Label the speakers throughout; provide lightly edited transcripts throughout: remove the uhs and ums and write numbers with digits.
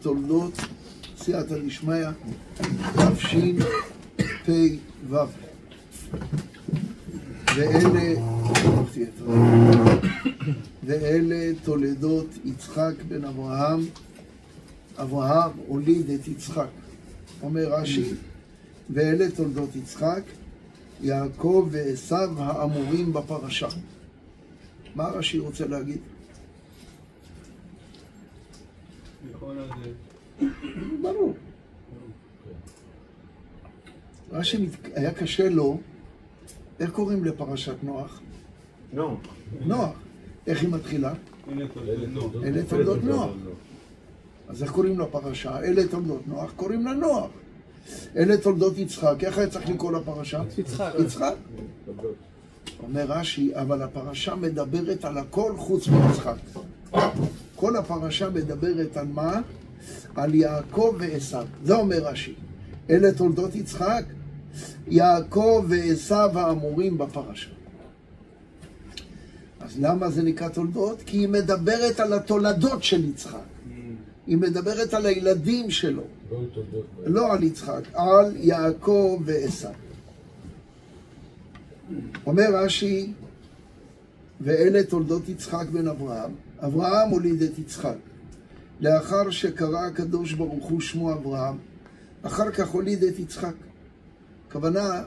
Speaker 1: תולדות סייעתא דשמיא תשפ"ו. ואלה תולדות יצחק בן אברהם. אברהם הוליד את יצחק. אומר רש"י, ואלה תולדות יצחק, יעקב ועשיו האמורים בפרשה. מה רש"י רוצה להגיד? ברור. רש"י היה קשה לו, איך קוראים לפרשת נוח? נוח. איך היא מתחילה? אלה תולדות נוח. אז איך קוראים לפרשה? אלה תולדות נוח, קוראים לה נוח. אלה תולדות יצחק, איך היה צריך לקרוא לפרשה? יצחק. אומר רש"י, אבל הפרשה מדברת על הכל חוץ מיצחק. כל הפרשה מדברת על מה? על יעקב ועשיו. זה אומר רש"י. אלה תולדות יצחק, יעקב ועשיו האמורים בפרשה. אז למה זה נקרא תולדות? כי היא מדברת על התולדות של יצחק. היא מדברת על הילדים שלו. לא על יצחק, על יעקב ועשיו. אומר רש"י, ואלה תולדות יצחק בן אברהם. אברהם הוליד את יצחק. לאחר שקרא הקדוש ברוך הוא שמו אברהם, אחר כך הוליד את יצחק. הכוונה,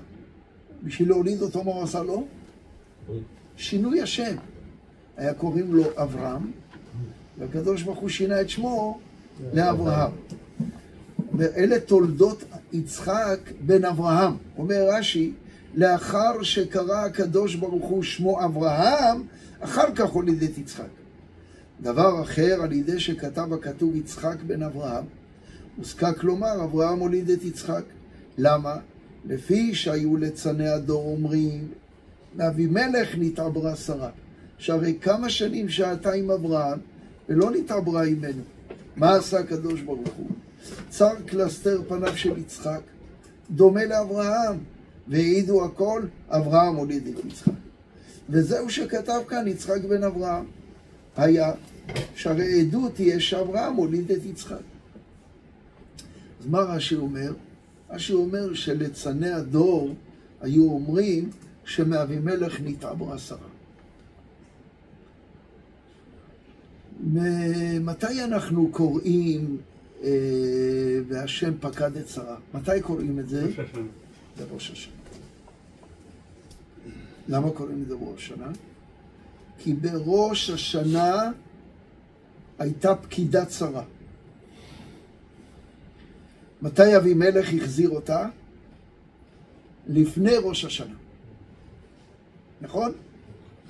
Speaker 1: בשביל להוליד אותו מה הוא עשה לו? שינוי השם. היה קוראים לו אברהם, והקדוש ברוך הוא שינה את שמו לאברהם. אלה תולדות יצחק בן אברהם. אומר רש"י, לאחר שקרא הקדוש ברוך הוא שמו אברהם, אחר כך הוליד את יצחק. דבר אחר, על ידי שכתב הכתוב יצחק בן אברהם, הוזקק לומר אברהם הוליד את יצחק. למה? לפי שהיו ליצני הדור אומרים, מאבימלך נתעברה שרה. שהרי כמה שנים שהתה עם אברהם ולא נתעברה עמנו. מה עשה הקדוש ברוך הוא? צר קלסתר פניו של יצחק, דומה לאברהם, והעידו הכל, אברהם הוליד את יצחק. וזהו שכתב כאן יצחק בן אברהם. היה שהרי עדות תהיה שאברהם הוליד את יצחק. אז מה רש"י אומר? רש"י אומר שליצני הדור היו אומרים שמאבימלך נתעברה שרה. מתי אנחנו קוראים והשם פקד את שרה? מתי קוראים את זה?
Speaker 2: ראש השנה.
Speaker 1: זה ראש השנה. למה קוראים את זה ראש השנה? כי בראש השנה הייתה פקידת שרה. מתי אבימלך החזיר אותה? לפני ראש השנה. נכון?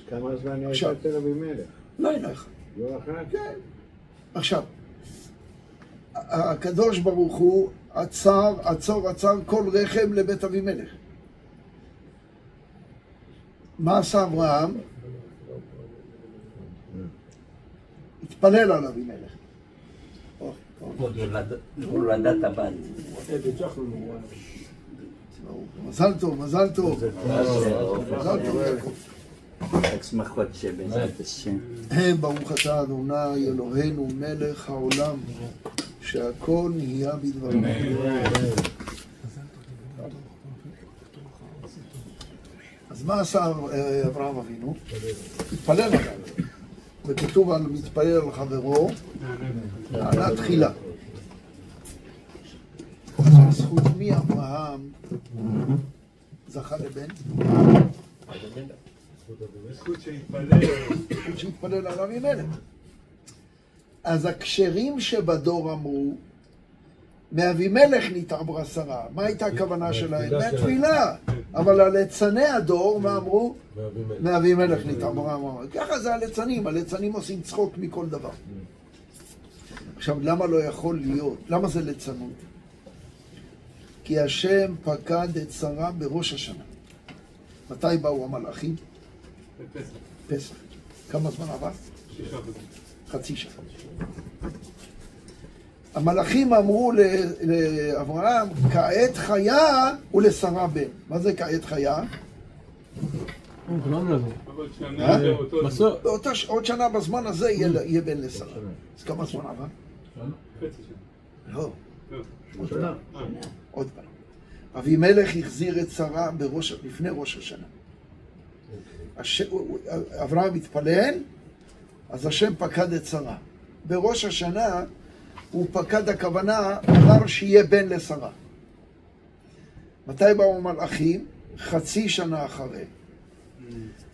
Speaker 3: כמה זמן הייתה אצל אבימלך?
Speaker 1: לילה אחד.
Speaker 3: לא אחת?
Speaker 1: כן. עכשיו, הקדוש ברוך הוא עצר כל רחם לבית אבימלך. מה עשה אברהם? התפלל על אבימלך.
Speaker 4: הולדת הבת.
Speaker 1: מזל טוב, מזל טוב. מזל טוב, יעקב.
Speaker 4: חג שמחות שבעזרת השם.
Speaker 1: ברוך אתה אדוני אלוהינו מלך העולם, שהכל נהיה בדברו. אז מה עשה אברהם אבינו? התפלל עליו. וכתוב על מתפלל על חברו, ענה תחילה. אז בזכות מי אברהם זכה לבן?
Speaker 2: זכות
Speaker 1: שהתפלל על אבימלך. אז הכשרים שבדור אמרו, מאבימלך נתעברה שרה. מה הייתה הכוונה שלהם? מהתפילה. אבל הליצני הדור, מה אמרו? מאבימלך נתעברה. ככה זה הליצנים. הליצנים עושים צחוק מכל דבר. עכשיו, למה לא יכול להיות? למה זה ליצנות? כי השם פקד את שרה בראש השנה. מתי באו המלאכים? פסח. כמה זמן עבר?
Speaker 2: 6 חודשים.
Speaker 1: חצי שנה. המלאכים אמרו לאברהם, כעת חיה ולשרה בן. מה זה כעת חיה?
Speaker 2: עוד שנה,
Speaker 1: עוד שנה בזמן הזה יהיה בן לשרה. אז כמה זמן עבר?
Speaker 2: חצי שנה.
Speaker 1: לא,
Speaker 3: שנה.
Speaker 1: עוד פעם. אבימלך החזיר את שרה לפני ראש השנה. אברהם התפלל, אז השם פקד את שרה. בראש השנה הוא פקד, הכוונה, אמר שיהיה בן לשרה. מתי באו המלאכים? חצי שנה אחרי.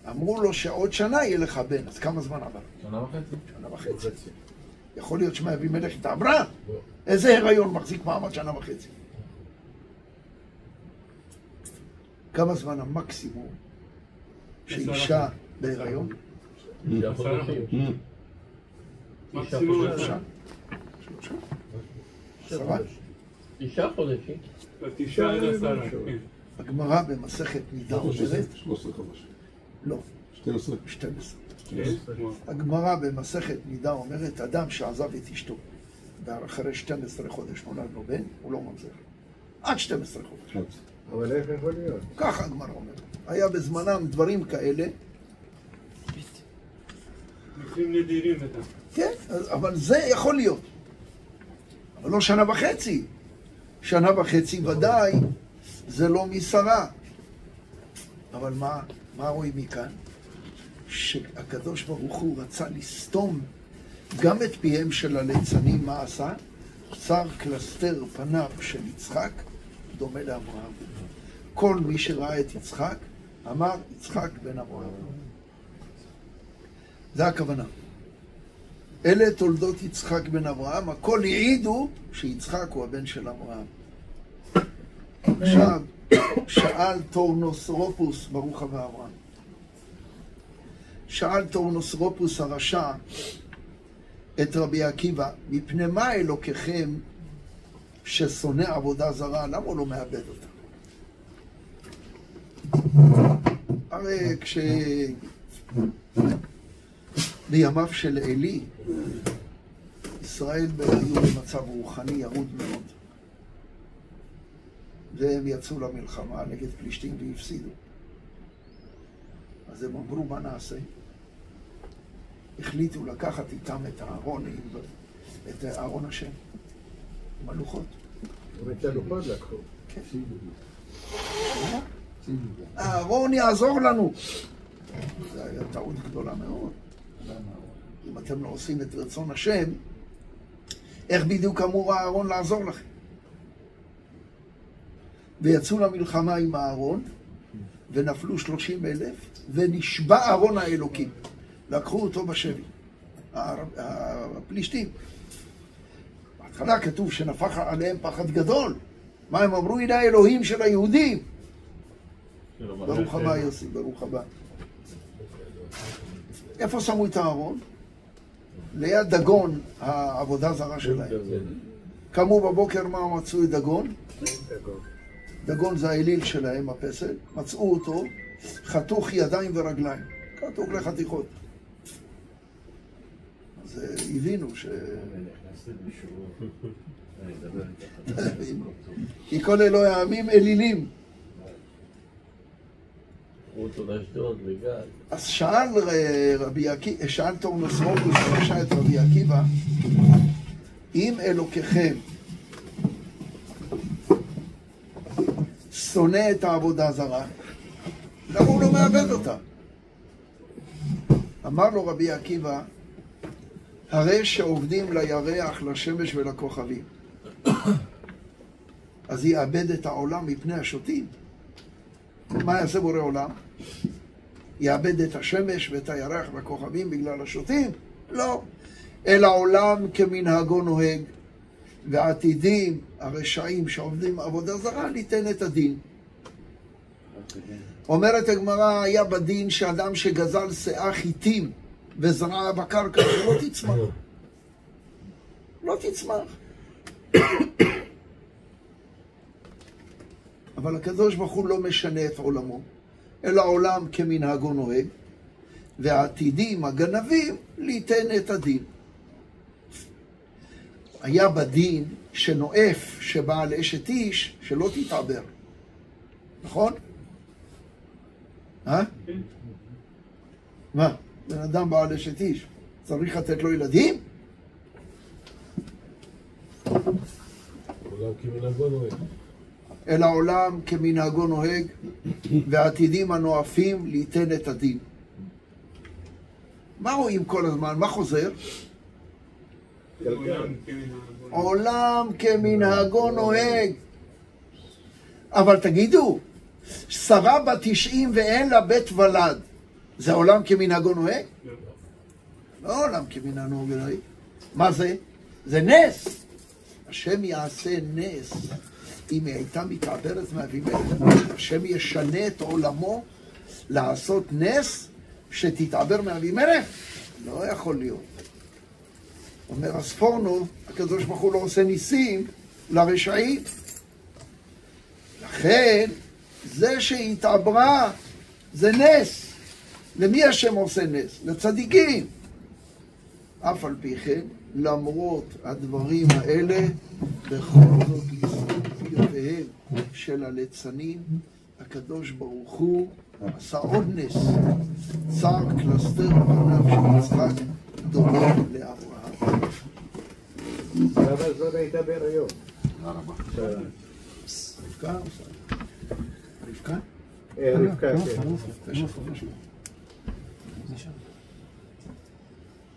Speaker 1: אמרו לו שעוד שנה יהיה לך בן. אז כמה זמן עבר?
Speaker 5: שנה וחצי.
Speaker 1: שנה וחצי. יכול להיות שמא אבימלך התעברה? איזה הריון מחזיק מעמד שנה וחצי? כמה זמן המקסימום שאישה בהיריון?
Speaker 5: 6 חודשים.
Speaker 2: מקסימום
Speaker 1: 3.
Speaker 5: 9 חודשים.
Speaker 2: 9 עד 10.
Speaker 1: הגמרא במסכת נידה אומרת,
Speaker 6: 13 חודש.
Speaker 1: לא,
Speaker 6: 12.
Speaker 1: 12.
Speaker 2: כן?
Speaker 1: הגמרא במסכת נידה אומרת, אדם שעזב את אשתו ואחרי 12 חודש נולד לו בן, הוא לא ממזר. עד 12 חודש.
Speaker 3: אבל איך יכול להיות?
Speaker 1: ככה הגמרא אומרת. היה בזמנם דברים כאלה.
Speaker 2: מקרים נדירים בטח.
Speaker 1: כן, אבל זה יכול להיות. אבל לא שנה וחצי. שנה וחצי ודאי זה לא משרה. אבל מה רואים מכאן? שהקדוש ברוך הוא רצה לסתום גם את פיהם של הליצנים. מה עשה? צר קלסתר פניו של יצחק דומה לאברהם. כל מי שראה את יצחק אמר יצחק בן אברהם. זה הכוונה. אלה תולדות יצחק בן אברהם, הכל העידו שיצחק הוא הבן של אברהם. עכשיו, שאל טורנוסרופוס, ברוך הבא אברהם. שאל טורנוסרופוס הרשע את רבי עקיבא, מפני מה אלוקיכם ששונא עבודה זרה, למה הוא לא מאבד אותה? הרי בימיו של אלי, ישראל היו במצב רוחני ירוד מאוד. והם יצאו למלחמה נגד פלישתים והפסידו. אז הם אמרו, מה נעשה? החליטו לקחת איתם את הארון, את הארון השם, עם הלוחות.
Speaker 3: את הלוחות לקחו.
Speaker 1: כן. הארון יעזור לנו. זו הייתה טעות גדולה מאוד. אם אתם לא עושים את רצון השם, איך בדיוק אמור הארון לעזור לכם? ויצאו למלחמה עם הארון, ונפלו 30,000, ונשבע ארון האלוקים. לקחו אותו בשבי, הפלישתים. בהתחלה כתוב שנפח עליהם פחד גדול. מה הם אמרו? הנה האלוהים של היהודים. ברוך הבא יוסי, ברוך הבא. איפה שמו את הארון? ליד דגון, העבודה זרה שלהם. קמו בבוקר, מה מצאו את דגון? דגון זה האליל שלהם, הפסל. מצאו אותו, חתוך ידיים ורגליים. חתוך לחתיכות. אז הבינו ש... כי כל אלוהי העמים אלילים. אז שאל טורנוסרופוס הרשע את רבי עקיבא, אם אלוקיכם שונא את העבודה זרה, למה הוא לא מאבד אותה? אמר לו רבי עקיבא, הרי שעובדים לירח, לשמש ולכוכבים, אז יאבד את העולם מפני השוטים. מה יעשה בורא עולם? יאבד את השמש ואת הירח והכוכבים בגלל השוטים? לא. אלא העולם כמנהגו נוהג, ועתידים הרשעים שעובדים עבודה זרה ליתן את הדין. אומרת הגמרא, היה בדין שאדם שגזל שאה חיטים וזרע בקרקע שלא תצמח. לא תצמח. אבל הקדוש ברוך הוא לא משנה את עולמו, אלא העולם כמנהגו נוהג, והעתידים, הגנבים, ליתן את הדין. היה בדין שנואף שבעל אשת איש שלא תתעבר. נכון? מה? בן אדם בעל אשת איש, צריך לתת לו ילדים? אלא עולם כמנהגו נוהג, והעתידים הנואפים ליתן את הדין. מה רואים כל הזמן? מה חוזר? עולם כמנהגו נוהג. אבל תגידו, שרה בת 90 ואין לה בית ולד, זה עולם כמנהגו נוהג? לא עולם כמנהגו נוהג. מה זה? זה נס. השם יעשה נס. אם היא הייתה מתעברת מאבימלך, השם ישנה את עולמו לעשות נס שתתעבר מאבימלך? לא יכול להיות. אומר הספורנו, הקדוש ברוך הוא לא עושה ניסים לרשעים. לכן, זה שהתעברה זה נס. למי השם עושה נס? לצדיקים. אף על פי כן, למרות הדברים האלה, בכל זאת יספיותיהם של הליצנים, הקדוש ברוך הוא עשה עוד נס. צר קלסתר פניו של יצחק דומה לאברהם.
Speaker 3: אבל זאת הייתה בהיריון.
Speaker 1: תודה רבה. רבקה? רבקה?
Speaker 3: רבקה, כן.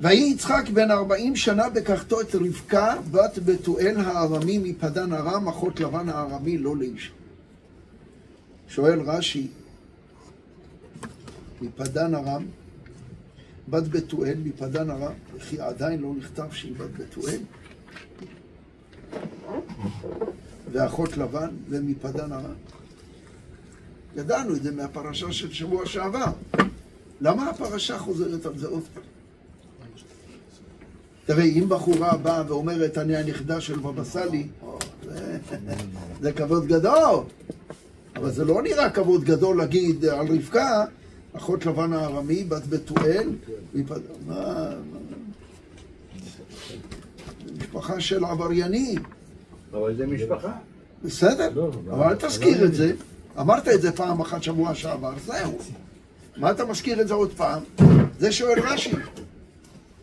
Speaker 1: ויהי יצחק בן 40 שנה בקחתו את רבקה בת בתואל הארמי מפדן ארם, אחות לבן הארמי לא לאישה. שואל רש"י, מפדן ארם, בת בתואל מפדן ארם, וכי עדיין לא נכתב שהיא בת בתואל? ואחות לבן ומפדן ארם? ידענו את זה מהפרשה של שבוע שעבר. למה הפרשה חוזרת על זה עוד פעם? תראה, אם בחורה באה ואומרת, אני הנכדה של בבא סאלי, זה כבוד גדול. אבל זה לא נראה כבוד גדול להגיד על רבקה, אחות לבן הארמי, בת בתואל, משפחה של עבריינים.
Speaker 3: אבל זה משפחה.
Speaker 1: בסדר, אבל אל תזכיר את זה. אמרת את זה פעם אחת שבוע שעבר, זהו. מה אתה מזכיר את זה עוד פעם? זה שואל רש"י.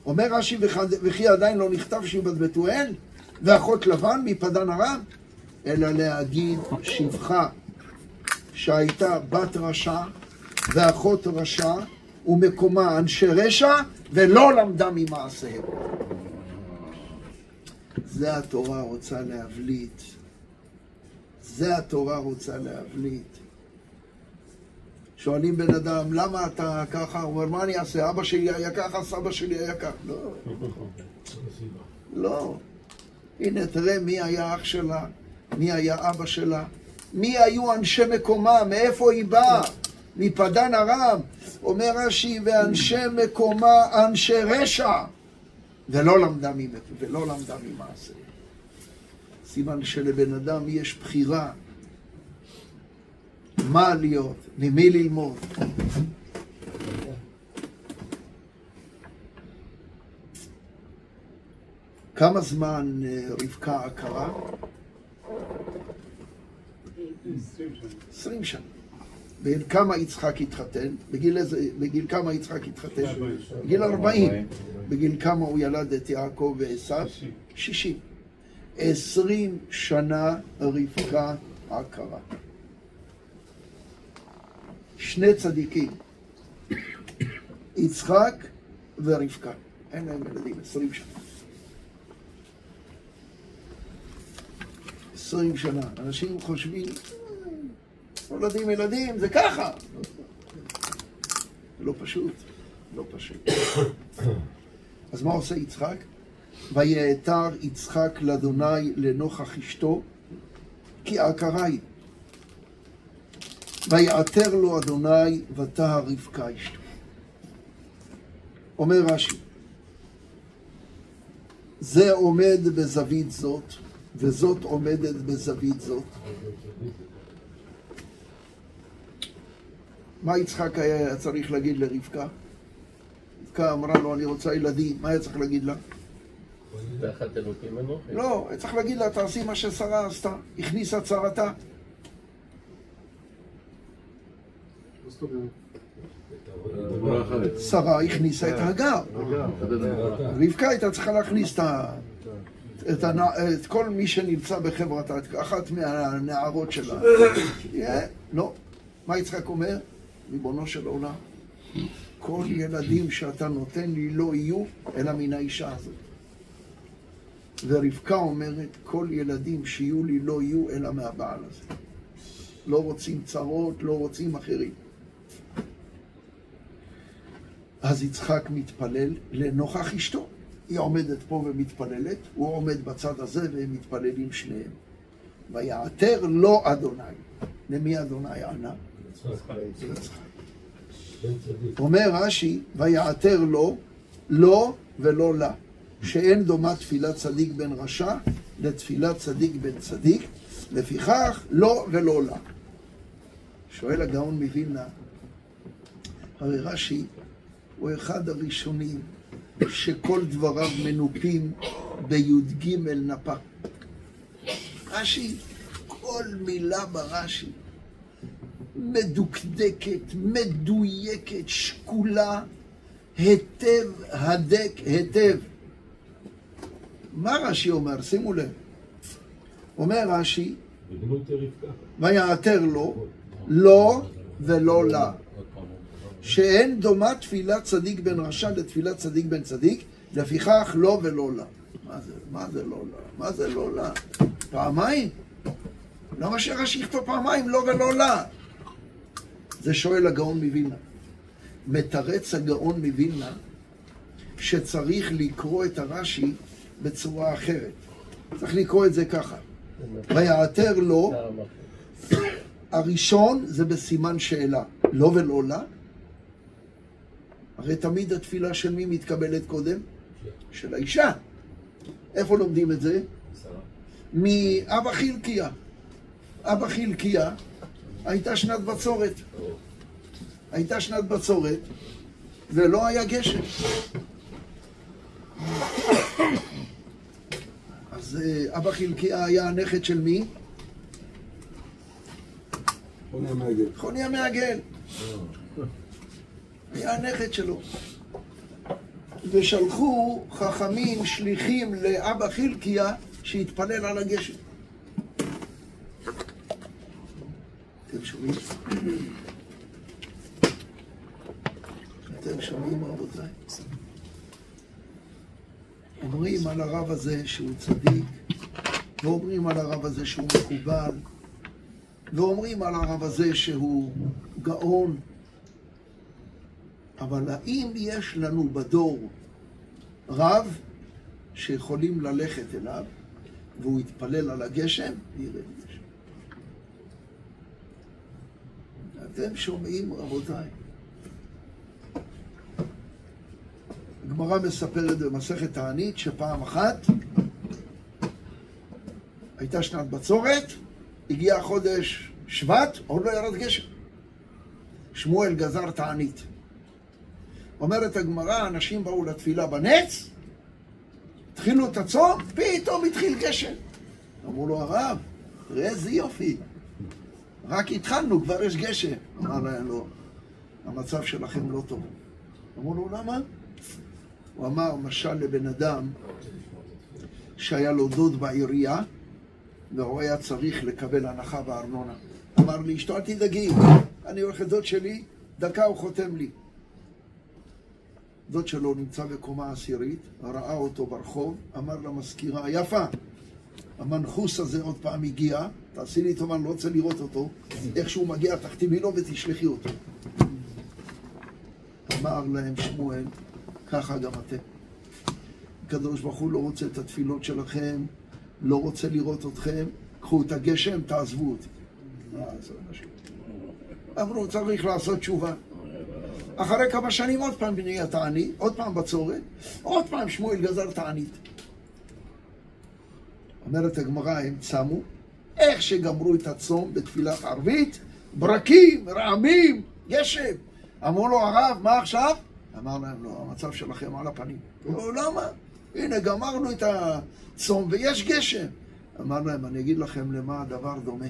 Speaker 1: אומר רש"י, וכי עדיין לא נכתב שהיא בת בתואל, ואחות לבן מפדן ארם, אלא להגיד שבחה שהייתה בת רשע ואחות רשע, ומקומה אנשי רשע, ולא למדה ממעשיהם. זה התורה רוצה להבליט. זה התורה רוצה להבליט. שואלים בן אדם, למה אתה ככה? הוא אומר, מה אני אעשה? אבא שלי היה ככה, סבא שלי היה ככה. לא. לא. הנה, תראה מי היה אח שלה, מי היה אבא שלה, מי היו אנשי מקומה, מאיפה היא באה? מפדן ארם. אומר רש"י, ואנשי מקומה, אנשי רשע, ולא למדה ממעשה. סימן שלבן אדם יש בחירה. מה להיות, ממי ללמוד. כמה זמן רבקה עקרה? 20 שנה. בגיל כמה יצחק התחתן? בגיל כמה יצחק התחתן? בגיל 40. בגיל כמה הוא ילד את יעקב ועשיו? 60. 20 שנה רבקה עקרה. שני צדיקים, יצחק ורבקה, אין להם ילדים, 20 שנה. 20 שנה. אנשים חושבים, ילדים, זה ככה. לא פשוט, לא פשוט. אז מה עושה יצחק? ויעתר יצחק לאדוני לנוכח אשתו, כי עקרה היא. ויעתר לו אדוני ותהה רבקה אשתו. אומר רש"י, זה עומד בזווית זאת, וזאת עומדת בזווית זאת. מה יצחק היה צריך להגיד לרבקה? רבקה אמרה לו, אני רוצה ילדים. מה היה צריך להגיד לה?
Speaker 5: תחת אלוקים אנוכי.
Speaker 1: לא, היה צריך להגיד לה, תעשי מה ששרה עשתה, הכניסה צרתה. שרה הכניסה את הגר. רבקה הייתה צריכה להכניס את כל מי שנמצא בחברתה, אחת מהנערות שלה. לא. מה יצחק אומר? ריבונו של עולם, כל ילדים שאתה נותן לי לא יהיו אלא מן האישה הזאת. ורבקה אומרת, כל ילדים שיהיו לי לא יהיו אלא מהבעל הזה. לא רוצים צרות, לא רוצים אחרים. אז יצחק מתפלל לנוכח אשתו. היא עומדת פה ומתפללת, הוא עומד בצד הזה והם מתפללים שניהם. ויעתר לו אדוני. למי אדוני ענה? יצחק. אומר רש"י, ויעתר לו, לא ולא לה. שאין דומה תפילת צדיק בן רשע לתפילת צדיק בן צדיק, לפיכך לא ולא לה. שואל הגאון מווילנה, הרי רש"י הוא אחד הראשונים שכל דבריו מנופים בי"ג נפה. רש"י, כל מילה ברש"י מדוקדקת, מדויקת, שקולה, היטב, הדק, היטב. מה רש"י אומר? שימו לב. אומר רש"י, ויעתר לו, לא ולא לה. שאין דומה תפילת צדיק בן רשע לתפילת צדיק בן צדיק, לפיכך לא ולא לה. מה זה לא לה? מה זה לא לה? פעמיים? למה שרש"י יכתוב פעמיים לא ולא לה? זה שואל הגאון מווילנה. מתרץ הגאון מווילנה שצריך לקרוא את הרש"י בצורה אחרת. צריך לקרוא את זה ככה. ויעתר לו, הראשון זה בסימן שאלה, לא ולא לה. הרי תמיד התפילה של מי מתקבלת קודם? של האישה. איפה לומדים את זה? מאבא חילקיה. אבא חילקיה הייתה שנת בצורת. הייתה שנת בצורת ולא היה גשם. אז אבא חילקיה היה הנכד של מי?
Speaker 3: חוני המעגל.
Speaker 1: חוני המעגל. היה הנכד שלו. ושלחו חכמים שליחים לאבא חילקיה שהתפלל על הגשם. אתם שומעים? אתם שומעים רבותיי? אומרים על הרב הזה שהוא צדיק, ואומרים על הרב הזה שהוא מקובל, ואומרים על הרב הזה שהוא גאון. אבל האם יש לנו בדור רב שיכולים ללכת אליו והוא יתפלל על הגשם וירד גשם? אתם שומעים רבותיי? הגמרא מספרת במסכת תענית שפעם אחת הייתה שנת בצורת, הגיע חודש שבט, עוד לא ירד גשם. שמואל גזר תענית. אומרת הגמרא, אנשים באו לתפילה בנץ, התחילו את הצום, פתאום התחיל גשם. אמרו לו הרב, ראה איזה יופי, רק התחלנו, כבר יש גשם. אמר להם לא, המצב שלכם לא טוב. אמרו לו למה? הוא אמר משל לבן אדם שהיה לו דוד בעירייה והוא היה צריך לקבל הנחה בארנונה. אמר לי, אשתו אל תדאגי, אני הולך את דוד שלי, דקה הוא חותם לי. דוד שלו נמצא בקומה עשירית, ראה אותו ברחוב, אמר למזכירה, יפה, המנחוס הזה עוד פעם הגיע, תעשי לי טובה, אני לא רוצה לראות אותו, איך שהוא מגיע, תכתיבי לו ותשלחי אותו. אמר להם שמואל, ככה גם אתם. הקדוש ברוך הוא לא רוצה את התפילות שלכם, לא רוצה לראות אתכם, קחו את הגשם, תעזבו אותי. אמרו, צריך לעשות תשובה. אחרי כמה שנים עוד פעם בניה תענית, עוד פעם בצורת, עוד פעם שמואל גזר תענית. אומרת הגמרא, הם צמו, איך שגמרו את הצום בתפילת ערבית, ברקים, רעמים, גשם. אמרו לו, הרב, מה עכשיו? אמר להם, לא, המצב שלכם על הפנים. לא, למה? הנה, גמרנו את הצום ויש גשם. אמר להם, אני אגיד לכם למה הדבר דומה.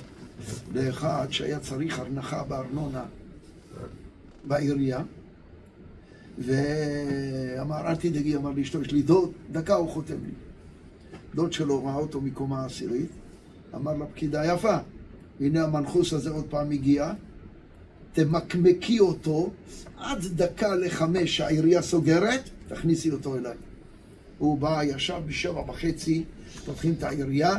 Speaker 1: לאחד שהיה צריך הנחה בארנונה בעירייה, ואמר, אל תדאגי, אמר לי, אשתו, יש לי דוד, דקה הוא חותם לי. דוד שלו ראה אותו מקומה עשירית, אמר לפקידה, יפה, הנה המנחוס הזה עוד פעם הגיע, תמקמקי אותו, עד 4:45 העירייה סוגרת, תכניסי אותו אליי. הוא בא, ישב ב7:30, פותחים את העירייה,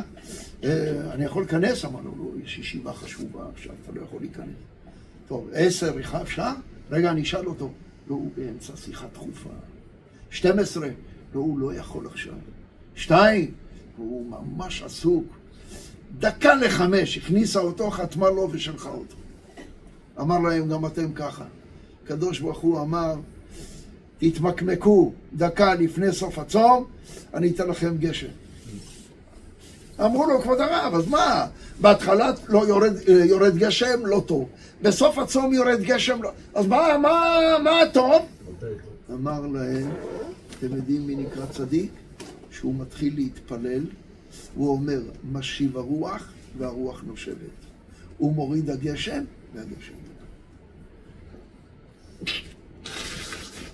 Speaker 1: אני יכול להיכנס? אמר לו, לא, יש ישיבה חשובה עכשיו, אתה לא יכול להיכנס. טוב, 10, אפשר? רגע, אני אשאל אותו. לא, הוא באמצע שיחה דחופה. 12, לא, הוא לא יכול עכשיו. 2, הוא ממש עסוק. 4:45, הכניסה אותו, חתמה לו ושלחה אותו. אמר להם, גם אתם ככה. הקדוש ברוך הוא אמר, תתמקמקו 1 לפני סוף הצום, אני אתן לכם גשם. אמרו לו, כבוד הרב, אז מה? בהתחלה לא יורד גשם, לא טוב. בסוף הצום יורד גשם, לא. אז מה טוב? אמר להם, אתם יודעים מי נקרא צדיק? שהוא מתחיל להתפלל, הוא אומר, משיב הרוח והרוח נושבת. הוא מוריד הגשם והגשם.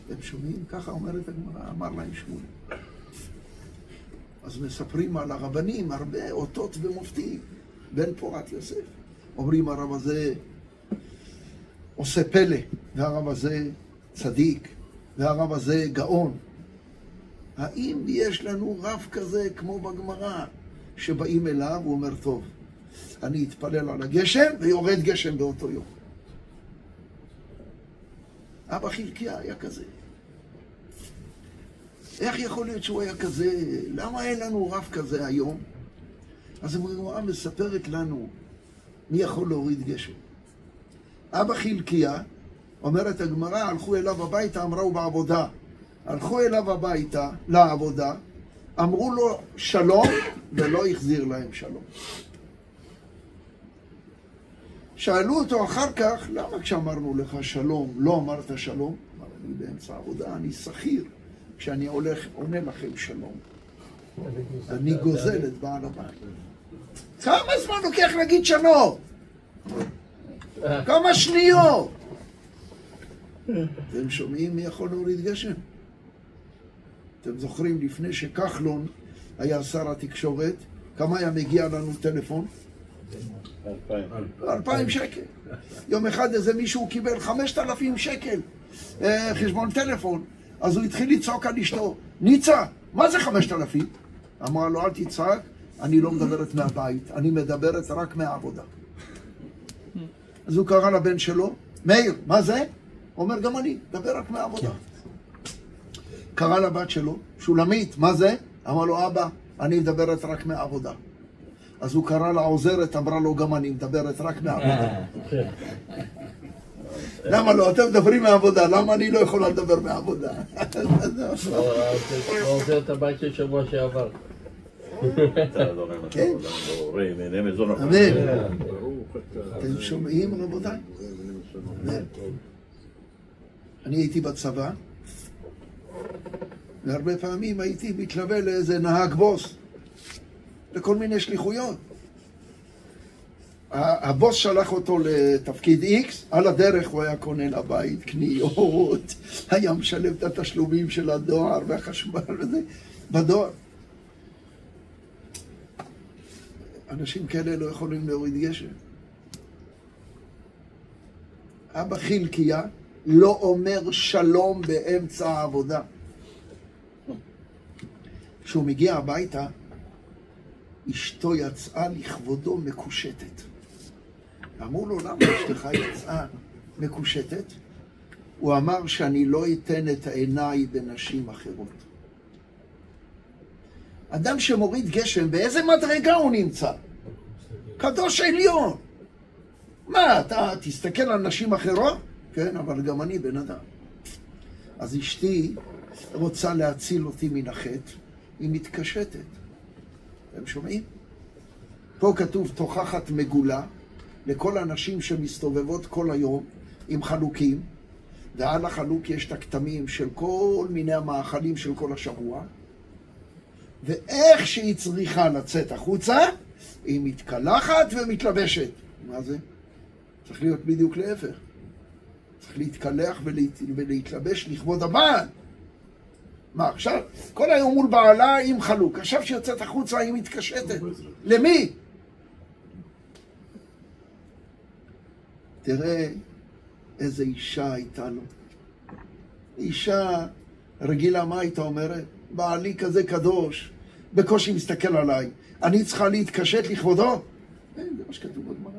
Speaker 1: אתם שומעים? ככה אומרת הגמרא, אמר להם שמואל. אז מספרים על הרבנים הרבה אותות ומופתים. בן פורת יוסף. אומרים הרב הזה עושה פלא, והרב הזה צדיק, והרב הזה גאון. האם יש לנו רב כזה כמו בגמרא, שבאים אליו, הוא אומר, טוב, אני אתפלל על הגשם, ויורד גשם באותו יום. אבא חלקיה היה כזה. איך יכול להיות שהוא היה כזה? למה אין לנו רב כזה היום? אז הגמרא מספרת לנו מי יכול להוריד גשם. אבא חלקיה, אומרת הגמרא, הלכו אליו הביתה, אמרה הוא בעבודה. הלכו אליו הביתה, לעבודה, אמרו לו שלום, ולא החזיר להם שלום. שאלו אותו אחר כך, למה כשאמרנו לך שלום, לא אמרת שלום? אמר, אני באמצע העבודה, אני שכיר. כשאני עונה לכם שלום, אני גוזל את בעל הבית. כמה זמן לוקח להגיד שלום? כמה שניות? אתם שומעים מי יכול להוריד גשם? אתם זוכרים לפני שכחלון היה שר התקשורת, כמה היה מגיע לנו טלפון? 2,000 שקל. יום אחד איזה מישהו קיבל 5,000 שקל חשבון טלפון. אז הוא התחיל לצעוק על אשתו, ניצה, מה זה 5,000? אמרה לו, אל תצעק, אני לא מדברת מהבית, אני מדברת רק מהעבודה. אז הוא קרא לבן שלו, מאיר, מה זה? הוא אומר, גם אני, מדבר רק מהעבודה. קרא לבת שלו, שולמית, מה זה? אמר לו, אבא, אני מדברת רק מהעבודה. אז הוא קרא לעוזרת, אמרה לו, גם אני מדברת רק מהעבודה. למה לא? אתם מדברים מהעבודה, למה אני לא יכולה לדבר מהעבודה?
Speaker 5: העוזרת הבית של שבוע שעבר.
Speaker 1: כן. אמן. אתם שומעים רבותיי? אני הייתי בצבא, והרבה פעמים הייתי מתלווה לאיזה נהג בוס, לכל מיני שליחויות. הבוס שלח אותו לתפקיד X, על הדרך הוא היה קונה לבית קניות, היה משלם את התשלומים של הדואר והחשמל וזה, בדואר. אנשים כאלה לא יכולים להוריד גשם. אבא חלקיה לא אומר שלום באמצע העבודה. כשהוא מגיע הביתה, אשתו יצאה לכבודו מקושטת. אמרו לו, למה אשתך יצאה מקושטת? הוא אמר שאני לא אתן את העיניי בנשים אחרות. אדם שמוריד גשם, באיזה מדרגה הוא נמצא? קדוש עליון. מה, אתה תסתכל על נשים אחרות? כן, אבל גם אני בן אדם. אז אשתי רוצה להציל אותי מן החטא, היא מתקשטת. אתם שומעים? פה כתוב תוכחת מגולה לכל הנשים שמסתובבות כל היום עם חלוקים, ועל החלוק יש את הכתמים של כל מיני המאכלים של כל השבוע, ואיך שהיא צריכה לצאת החוצה, היא מתקלחת ומתלבשת. מה זה? צריך להיות בדיוק להפך. צריך להתקלח ולהתלבש לכבוד הבעל. מה עכשיו? כל היום מול בעלה עם חלוק, עכשיו שיוצאת החוצה היא מתקשטת. למי? תראה איזה אישה הייתה לו. אישה רגילה, מה הייתה אומרת? בעלי כזה קדוש, בקושי מסתכל עליי, אני צריכה להתקשט לכבודו? זה מה שכתוב בגמרא.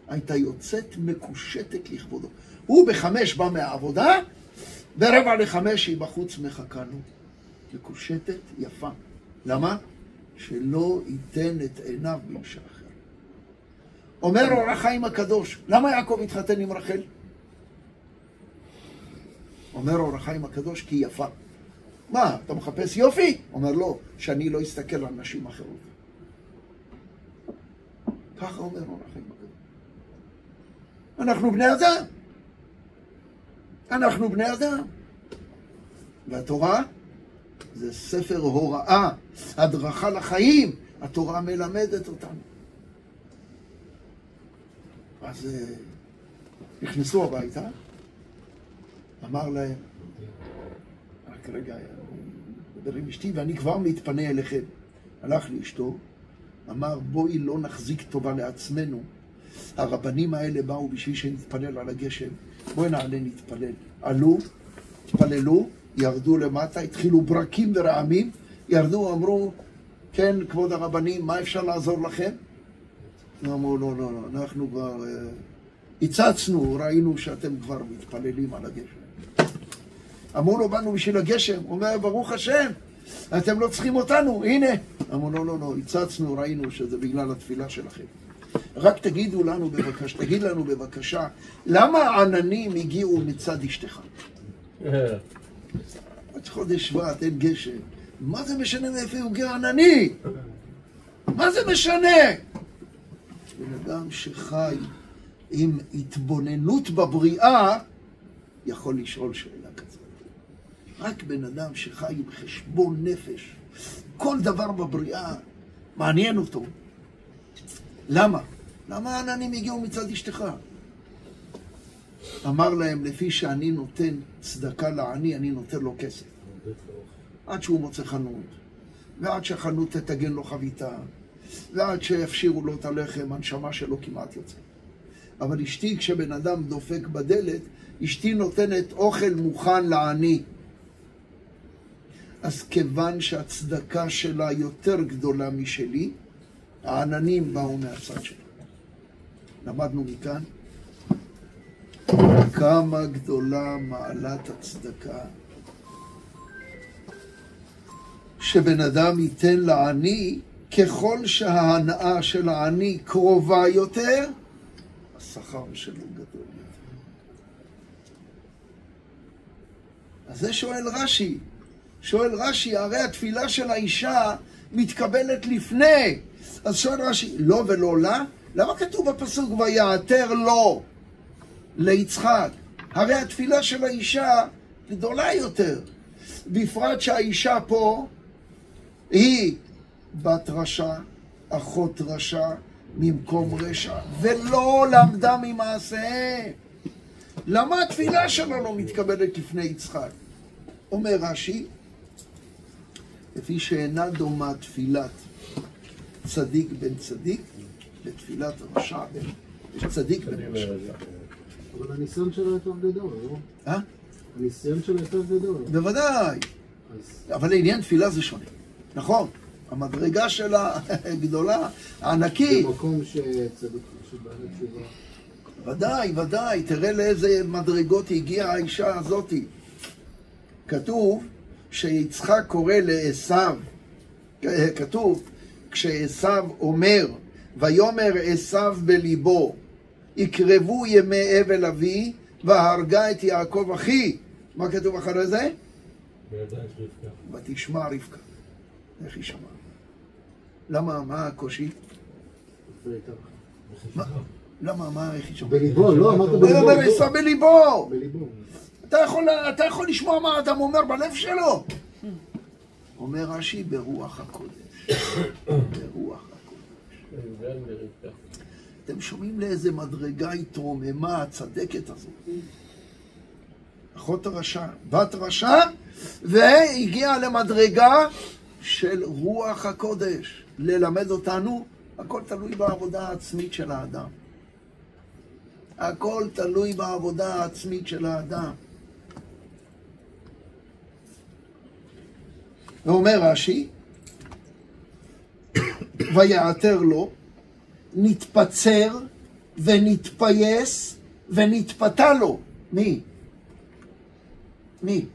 Speaker 1: הייתה יוצאת מקושטת לכבודו. הוא ב5 בא מהעבודה, ב4:45 היא בחוץ מחכה לו. מקושטת יפה. למה? שלא ייתן את עיניו באישה אחרת. אומר אור החיים הקדוש, למה יעקב התחתן עם רחל? אומר אור החיים הקדוש, כי יפה. מה, אתה מחפש יופי? אומר לא, שאני לא אסתכל על נשים אחרות. ככה אומר אור החיים הקדוש. אנחנו בני אדם. אנחנו בני אדם. והתורה זה ספר הוראה, הדרכה לחיים. התורה מלמדת אותנו. אז נכנסו הביתה, אמר להם, רק רגע, מדבר עם אשתי ואני כבר מתפנה אליכם. הלך לאשתו, אמר בואי לא נחזיק טובה לעצמנו. הרבנים האלה באו בשביל שנתפלל על הגשם. בואי נעלה נתפלל. עלו, התפללו, ירדו למטה, התחילו ברקים ורעמים, ירדו, אמרו, כן, כבוד הרבנים, מה אפשר לעזור לכם? אמרו, לא, אנחנו כבר הצצנו, ראינו שאתם כבר מתפללים על הגשם. אמרו לו, באנו בשביל הגשם. הוא אומר, ברוך השם, אתם לא צריכים אותנו, הנה. אמרו, לא, הצצנו, ראינו שזה בגלל התפילה שלכם. רק תגיד לנו בבקשה, למה העננים הגיעו מצד אשתך? עד חודש שבט, אין גשם. מה זה משנה מאיפה הגיע ענני? מה זה משנה? בן אדם שחי עם התבוננות בבריאה, יכול לשאול שאלה כזאת. רק בן אדם שחי עם חשבון נפש, כל דבר בבריאה מעניין אותו. למה? למה העננים הגיעו מצד אשתך? אמר להם, לפי שאני נותן צדקה לעני, אני נותן לו כסף. עד שהוא מוצא חנות, ועד שהחנות תתגן לו חביתה, ועד שיפשירו לו את הלחם, הנשמה שלו כמעט יוצא. אבל אשתי, כשבן אדם דופק בדלת, אשתי נותנת אוכל מוכן לעני. אז כיוון שהצדקה שלה יותר גדולה משלי, העננים באו מהצד שלה. למדנו מכאן כמה גדולה מעלת הצדקה. שבן אדם ייתן לעני, ככל שההנאה של העני קרובה יותר, השכר שלו גדול יותר. אז זה שואל רש"י, הרי התפילה של האישה מתקבלת לפני. אז שואל רש"י, לא ולא לה? למה כתוב בפסוק ויעתר לו ליצחק? הרי התפילה של האישה גדולה יותר. בפרט שהאישה פה היא בת רשע, אחות רשע, ממקום רשע, ולא למדה ממעשה. למה התפילה שלה לא מתקבלת לפני יצחק? אומר רש"י, לפי שאינה דומה תפילת צדיק בן צדיק לתפילת רשע בן צדיק בן רשע.
Speaker 6: אבל הניסיון שלו יותר גדול, לא? הניסיון שלו יותר גדול.
Speaker 1: בוודאי. אבל לעניין תפילה זה שונה. נכון. המדרגה שלה גדולה, הענקית.
Speaker 6: במקום שצדיק שבאמת תשובה.
Speaker 1: ודאי. תראה לאיזה מדרגות הגיעה האישה הזאת. כתוב שיצחק קורא לעשיו, כתוב, כשעשיו אומר, ויאמר עשיו בליבו, יקרבו ימי אבל אבי, והרגה את יעקב אחי. מה כתוב אחרי זה? ותשמע רבקה. איך היא שמעה? למה? מה הקושי? למה? איך היא שמעה?
Speaker 6: בליבו, לא אמרת בליבו.
Speaker 1: הוא אומר עשיו בליבו.
Speaker 6: בליבו.
Speaker 1: אתה יכול לשמוע מה אדם אומר בלב שלו? אומר רש"י, ברוח הקודש. ברוח הקודש. אתם שומעים לאיזה מדרגה התרוממה הצדקת הזאת. נכון? אחות רשע, בת רשע, והגיעה למדרגה של רוח הקודש, ללמד אותנו, הכל תלוי בעבודה העצמית של האדם. הכל תלוי בעבודה העצמית של האדם. ואומר רש"י, ויעתר לו, נתפצר ונתפייס ונתפתה לו. מי? מי?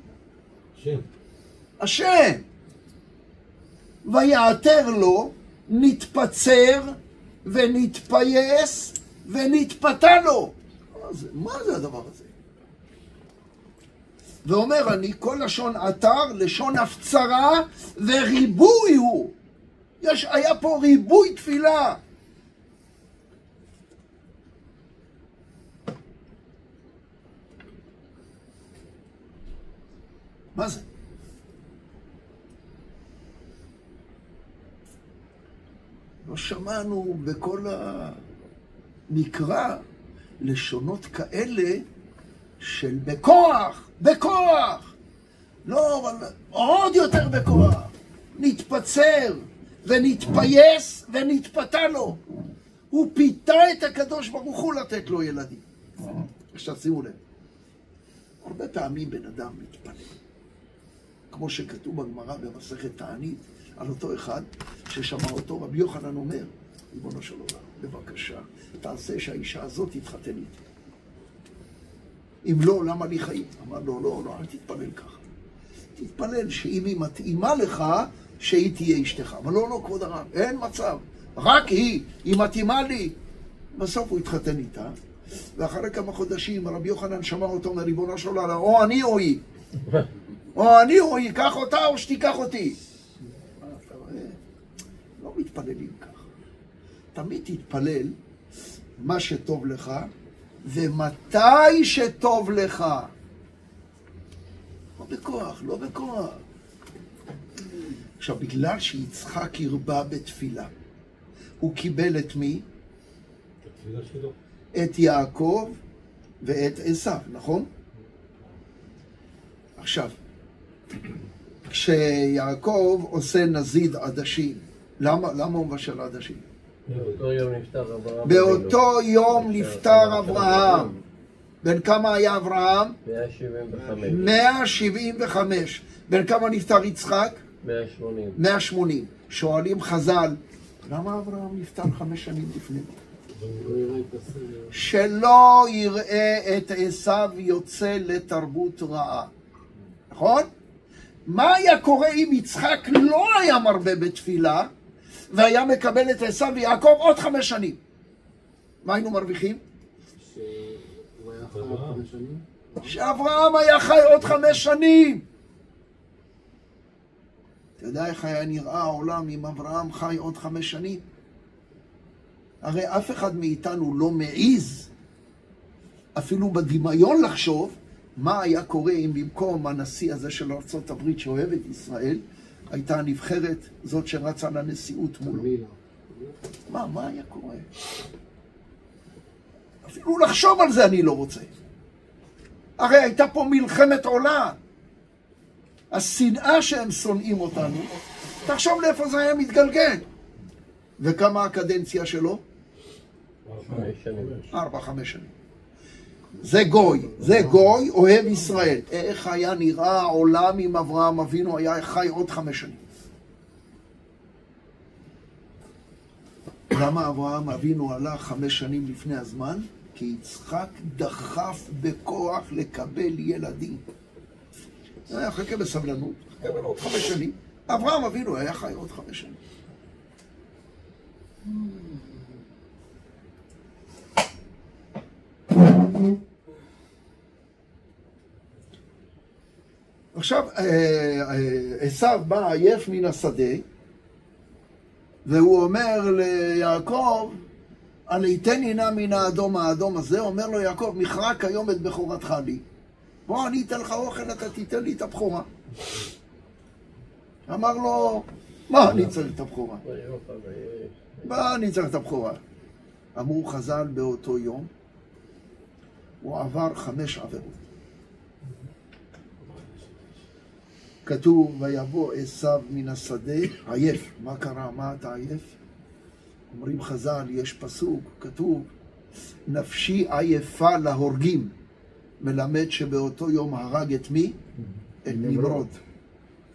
Speaker 6: השם.
Speaker 1: השם. ויעתר לו, נתפצר ונתפייס ונתפתה לו. מה זה הדבר הזה? ואומר אני, כל לשון עתר, לשון הפצרה וריבוי הוא. היה פה ריבוי תפילה. מה זה? לא שמענו בכל המקרא לשונות כאלה של בכוח, בכוח. לא, אבל עוד יותר בכוח. נתפצר ונתפייס ונתפתה לו. הוא פיתה את הקדוש ברוך הוא לתת לו ילדים. עכשיו שימו לב. הרבה פעמים בן אדם מתפלל. כמו שכתוב בגמרא במסכת תענית, על אותו אחד ששמע אותו, רבי יוחנן אומר, ריבונו של עולם, בבקשה, תעשה שהאישה הזאת תתחתן איתי. אם לא, למה לי חיים? אמר לו, לא, אל תתפלל ככה. תתפלל שאם היא מתאימה לך, שהיא תהיה אשתך. אבל לא, כבוד הרב, אין מצב. רק היא מתאימה לי. בסוף הוא התחתן איתה, ואחרי כמה חודשים רבי יוחנן שמע אותו מריבונו של עולם, או אני או היא. או אני או היא, קח אותה או שתיקח אותי. אתה רואה? לא מתפללים ככה. תמיד תתפלל מה שטוב לך, ומתי שטוב לך. לא בכוח, לא בכוח. עכשיו, בגלל שיצחק הרבה בתפילה, הוא קיבל את מי? את יעקב ואת עשיו, נכון? עכשיו, כשיעקב עושה נזיד עדשים, למה הוא מבשל עדשים?
Speaker 5: באותו יום נפטר אברהם.
Speaker 1: באותו יום נפטר אברהם. בן כמה היה אברהם?
Speaker 5: 175.
Speaker 1: 175. בן כמה נפטר יצחק?
Speaker 5: 180.
Speaker 1: 180. שואלים חז"ל, למה אברהם נפטר 5 שנים לפני? שלא יראה את עשיו יוצא לתרבות רעה. נכון? מה היה קורה אם יצחק לא היה מרבה בתפילה, והיה מקבל את עשיו ויעקב עוד 5 שנים? מה היינו מרוויחים?
Speaker 6: שהוא היה חי עוד 5 שנים?
Speaker 1: שאברהם היה חי עוד 5 שנים. אתה יודע איך היה נראה העולם אם אברהם חי עוד 5 שנים? הרי אף אחד מאיתנו לא מעיז, אפילו בדמיון לחשוב, מה היה קורה אם במקום הנשיא הזה של ארצות הברית שאוהב את ישראל, הייתה הנבחרת זאת שרצה לנשיאות מולו. מה היה קורה? אפילו לחשוב על זה אני לא רוצה. הרי הייתה פה מלחמת עולם. השנאה שהם שונאים אותנו, תחשוב לאיפה זה היה מתגלגל. וכמה הקדנציה שלו? 4-5 שנים. זה גוי אוהב ישראל. איך היה נראה העולם אם אברהם אבינו היה חי עוד 5 שנים? למה אברהם אבינו הלך 5 שנים לפני הזמן? כי יצחק דחף בכוח לקבל ילדים. היה חכה בסבלנות, חכה עוד 5 שנים. אברהם אבינו היה חי עוד 5 שנים. עכשיו, עשיו בא עייף מן השדה, והוא אומר ליעקב, עליתני נא מן האדום הזה, אומר לו יעקב, מחרק היום את בכורתך לי. בוא, אני אתן לך אוכל, אתה תיתן לי את הבכורה. אמר לו, מה אני צריך את הבכורה? מה אני צריך את הבכורה? אמרו חז"ל באותו יום, הוא עבר 5 עבירות. כתוב, ויבוא עשיו מן השדה, עייף. מה קרה? מה אתה עייף? אומרים חז"ל, יש פסוק, כתוב, נפשי עייפה להורגים. מלמד שבאותו יום הרג את מי? את נמרוד.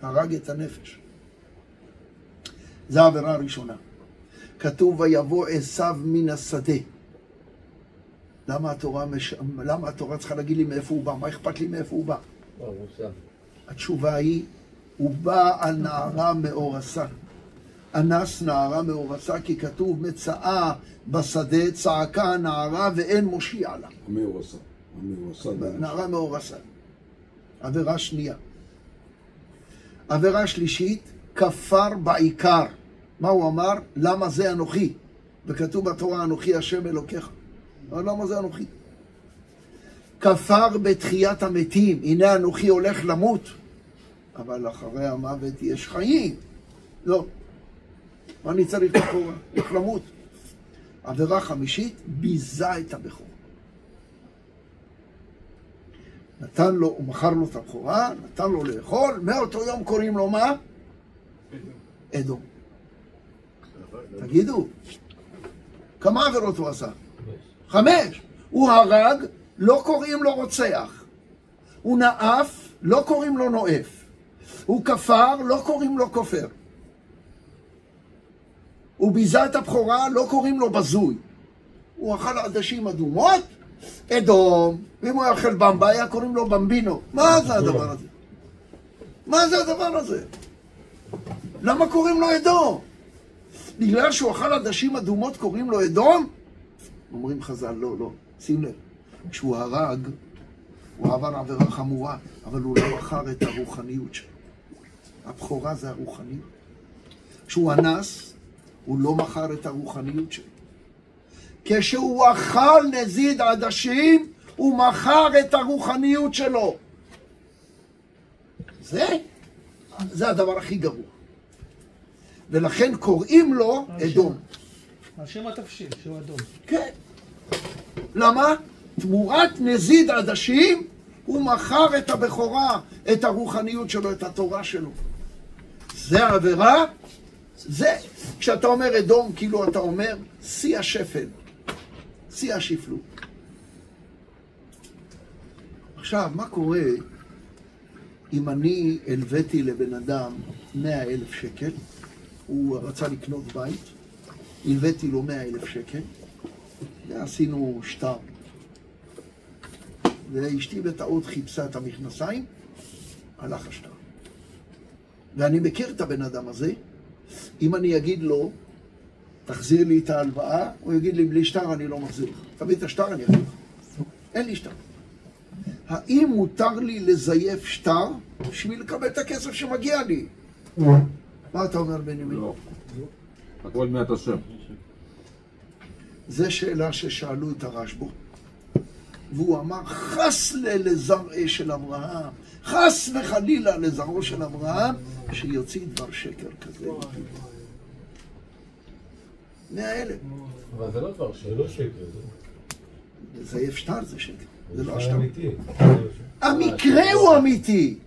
Speaker 1: הרג את הנפש. זו העבירה הראשונה. כתוב, ויבוא עשיו מן השדה. למה התורה צריכה להגיד לי מאיפה הוא בא? מה אכפת לי מאיפה הוא בא? התשובה היא, הוא בא על נערה מאורסה. אנס נערה מאורסה, כי כתוב מצאה בשדה, צעקה הנערה ואין מושיע לה.
Speaker 7: מאורסה.
Speaker 1: נערה מאורסה. עבירה שנייה. עבירה שלישית, כפר בעיקר. מה הוא אמר? למה זה אנוכי? וכתוב בתורה אנוכי השם אלוקיך. אבל למה זה אנוכי? כפר בתחיית המתים. הנה אנוכי הולך למות. אבל אחרי המוות יש חיים. לא. מה אני צריך בחורה? הולך למות. עבירה חמישית, ביזה את הבכור. נתן לו, הוא מכר לו את הבכורה, נתן לו לאכול, מאותו יום קוראים לו מה? אדום. תגידו, כמה עבירות הוא עשה? 5. הוא הרג, לא קוראים לו רוצח. הוא נאף, לא קוראים לו נואף. הוא כפר, לא קוראים לו כופר. הוא ביזה את הבכורה, לא קוראים לו בזוי. הוא אכל עדשים אדומות, אדום, ואם הוא אכל במבה, קוראים לו במבינו. מה זה הדבר הזה? מה זה הדבר הזה? למה קוראים לו אדום? בגלל שהוא אכל עדשים אדומות קוראים לו אדום? אומרים חז"ל, לא, לא. שים לב, כשהוא הרג, הוא עבר עבירה חמורה, אבל הוא לא מכר את הרוחניות שלו. הבכורה זה הרוחניות. כשהוא אנס, הוא לא מכר את הרוחניות שלו. כשהוא אכל נזיד עדשים, הוא מכר את הרוחניות שלו. זה הדבר הכי גרוע. ולכן קוראים לו אדום.
Speaker 8: השם התבשיל, שהוא אדום.
Speaker 1: כן. למה? תמורת נזיד עדשים, הוא מכר את הבכורה, את הרוחניות שלו, את התורה שלו. זה העבירה. זה, כשאתה אומר אדום, כאילו אתה אומר, שיא השפל, שיא השפלות. עכשיו, מה קורה אם אני הלוויתי לבן אדם 100,000 שקל, הוא רצה לקנות בית, הלוויתי לו 100,000 שקל, ועשינו שטר. ואשתי בטעות חיפשה את המכנסיים, הלך השטר. ואני מכיר את הבן אדם הזה, אם אני אגיד לו, תחזיר לי את ההלוואה, הוא יגיד לי, בלי שטר אני לא מחזיר לך. תביא את השטר, אני אחזיר לך. אין לי שטר. האם מותר לי לזייף שטר בשביל לקבל את הכסף שמגיע לי? מה אתה אומר, בנימין?
Speaker 7: לא. הכל מעט השם.
Speaker 1: זו שאלה ששאלו את הרשב"א, והוא אמר, חס לזרעי של אברהם, חס וחלילה לזרעו של אברהם, שיוציא דבר שקר כזה. 100,000.
Speaker 5: אבל זה לא דבר שקר. זה לא שקר.
Speaker 1: לזייף שטר זה שקר. זה לא השטר.
Speaker 5: אמיתי.
Speaker 1: המקרה הוא אמיתי.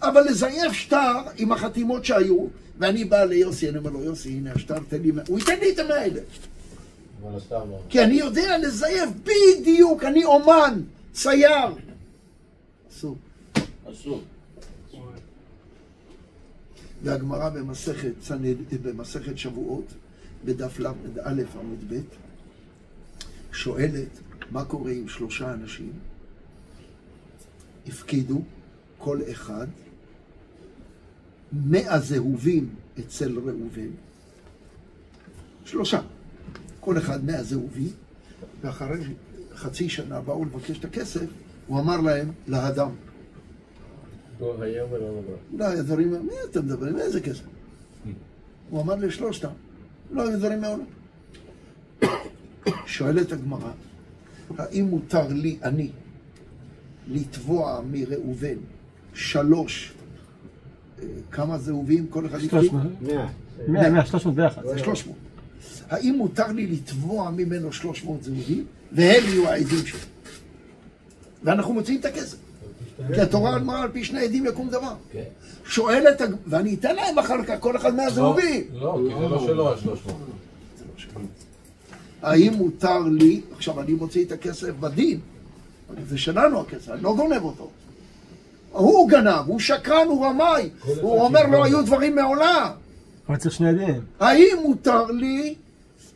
Speaker 1: אבל לזייף שטר עם החתימות שהיו, ואני בא ליוסי, אני אומר לו, יוסי, הנה השטר, תן לי, הוא ייתן לי את 100,000.
Speaker 5: אבל השטר לא.
Speaker 1: כי אני יודע לזייף בדיוק, אני אומן, צייר. אסור.
Speaker 5: אסור.
Speaker 1: והגמרא במסכת שבועות, בדף א' עמוד ב', שואלת, מה קורה עם 3 אנשים? הפקידו כל אחד 100 זהובים אצל ראובן. 3. כל אחד 100 זהובים, ואחרי חצי שנה באו לבקש את הכסף, הוא אמר להם, להדם.
Speaker 5: לא היה ולא נברא.
Speaker 1: לא היה דברים, מי אתם מדברים? איזה כסף? הוא אמר ל3, לא היו דברים מעולם. שואלת הגמרא, האם מותר לי, אני, לתבוע מראובן 3, כמה זהובים כל אחד הפקיד?
Speaker 8: 100, 301.
Speaker 1: זה 300. האם מותר לי לתבוע ממנו 300 זהובים, והם יהיו העדים שלו? ואנחנו מוצאים את הכסף. כי התורה אמרה על פי שני עדים יקום דבר.
Speaker 5: כן.
Speaker 1: שואלת, ואני אתן להם אחר כך, כל אחד מהזהובים.
Speaker 5: לא, כי זה לא שלו, 300.
Speaker 1: האם מותר לי, עכשיו אני מוציא את הכסף בדין, זה שלנו הכסף, אני לא גונב אותו. הוא גנב, הוא שקרן, הוא רמאי, הוא אומר לא היו דברים מעולם.
Speaker 8: אבל צריך שני עדים.
Speaker 1: האם מותר לי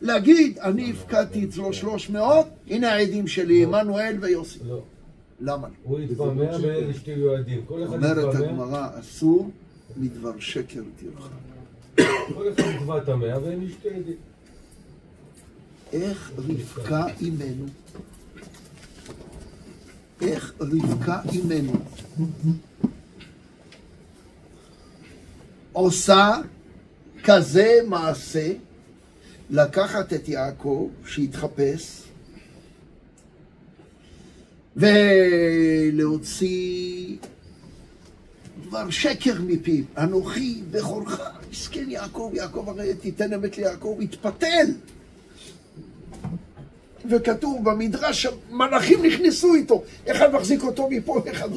Speaker 1: להגיד, אני הפקדתי אצלו 300, הנה העדים שלי, עמנואל ויוסי.
Speaker 5: לא.
Speaker 1: למה?
Speaker 5: הוא התבמע ואין אשתי יועדים. כל אחד
Speaker 1: אומרת
Speaker 5: התבמע,
Speaker 1: הגמרא, אסור מדבר שקר תרחק.
Speaker 5: כל אחד התבמע תמה ואין אשתי עדים.
Speaker 1: איך רבקה אימנו? איך רבקה אימנו עושה כזה מעשה לקחת את יעקב שהתחפש ולהוציא דבר שקר מפיו, אנוכי בכורך, מסכן יעקב, יעקב הרי תיתן אמת ליעקב, התפתל. וכתוב במדרש, מלאכים נכנסו איתו, אחד מחזיק אותו מפה, אחד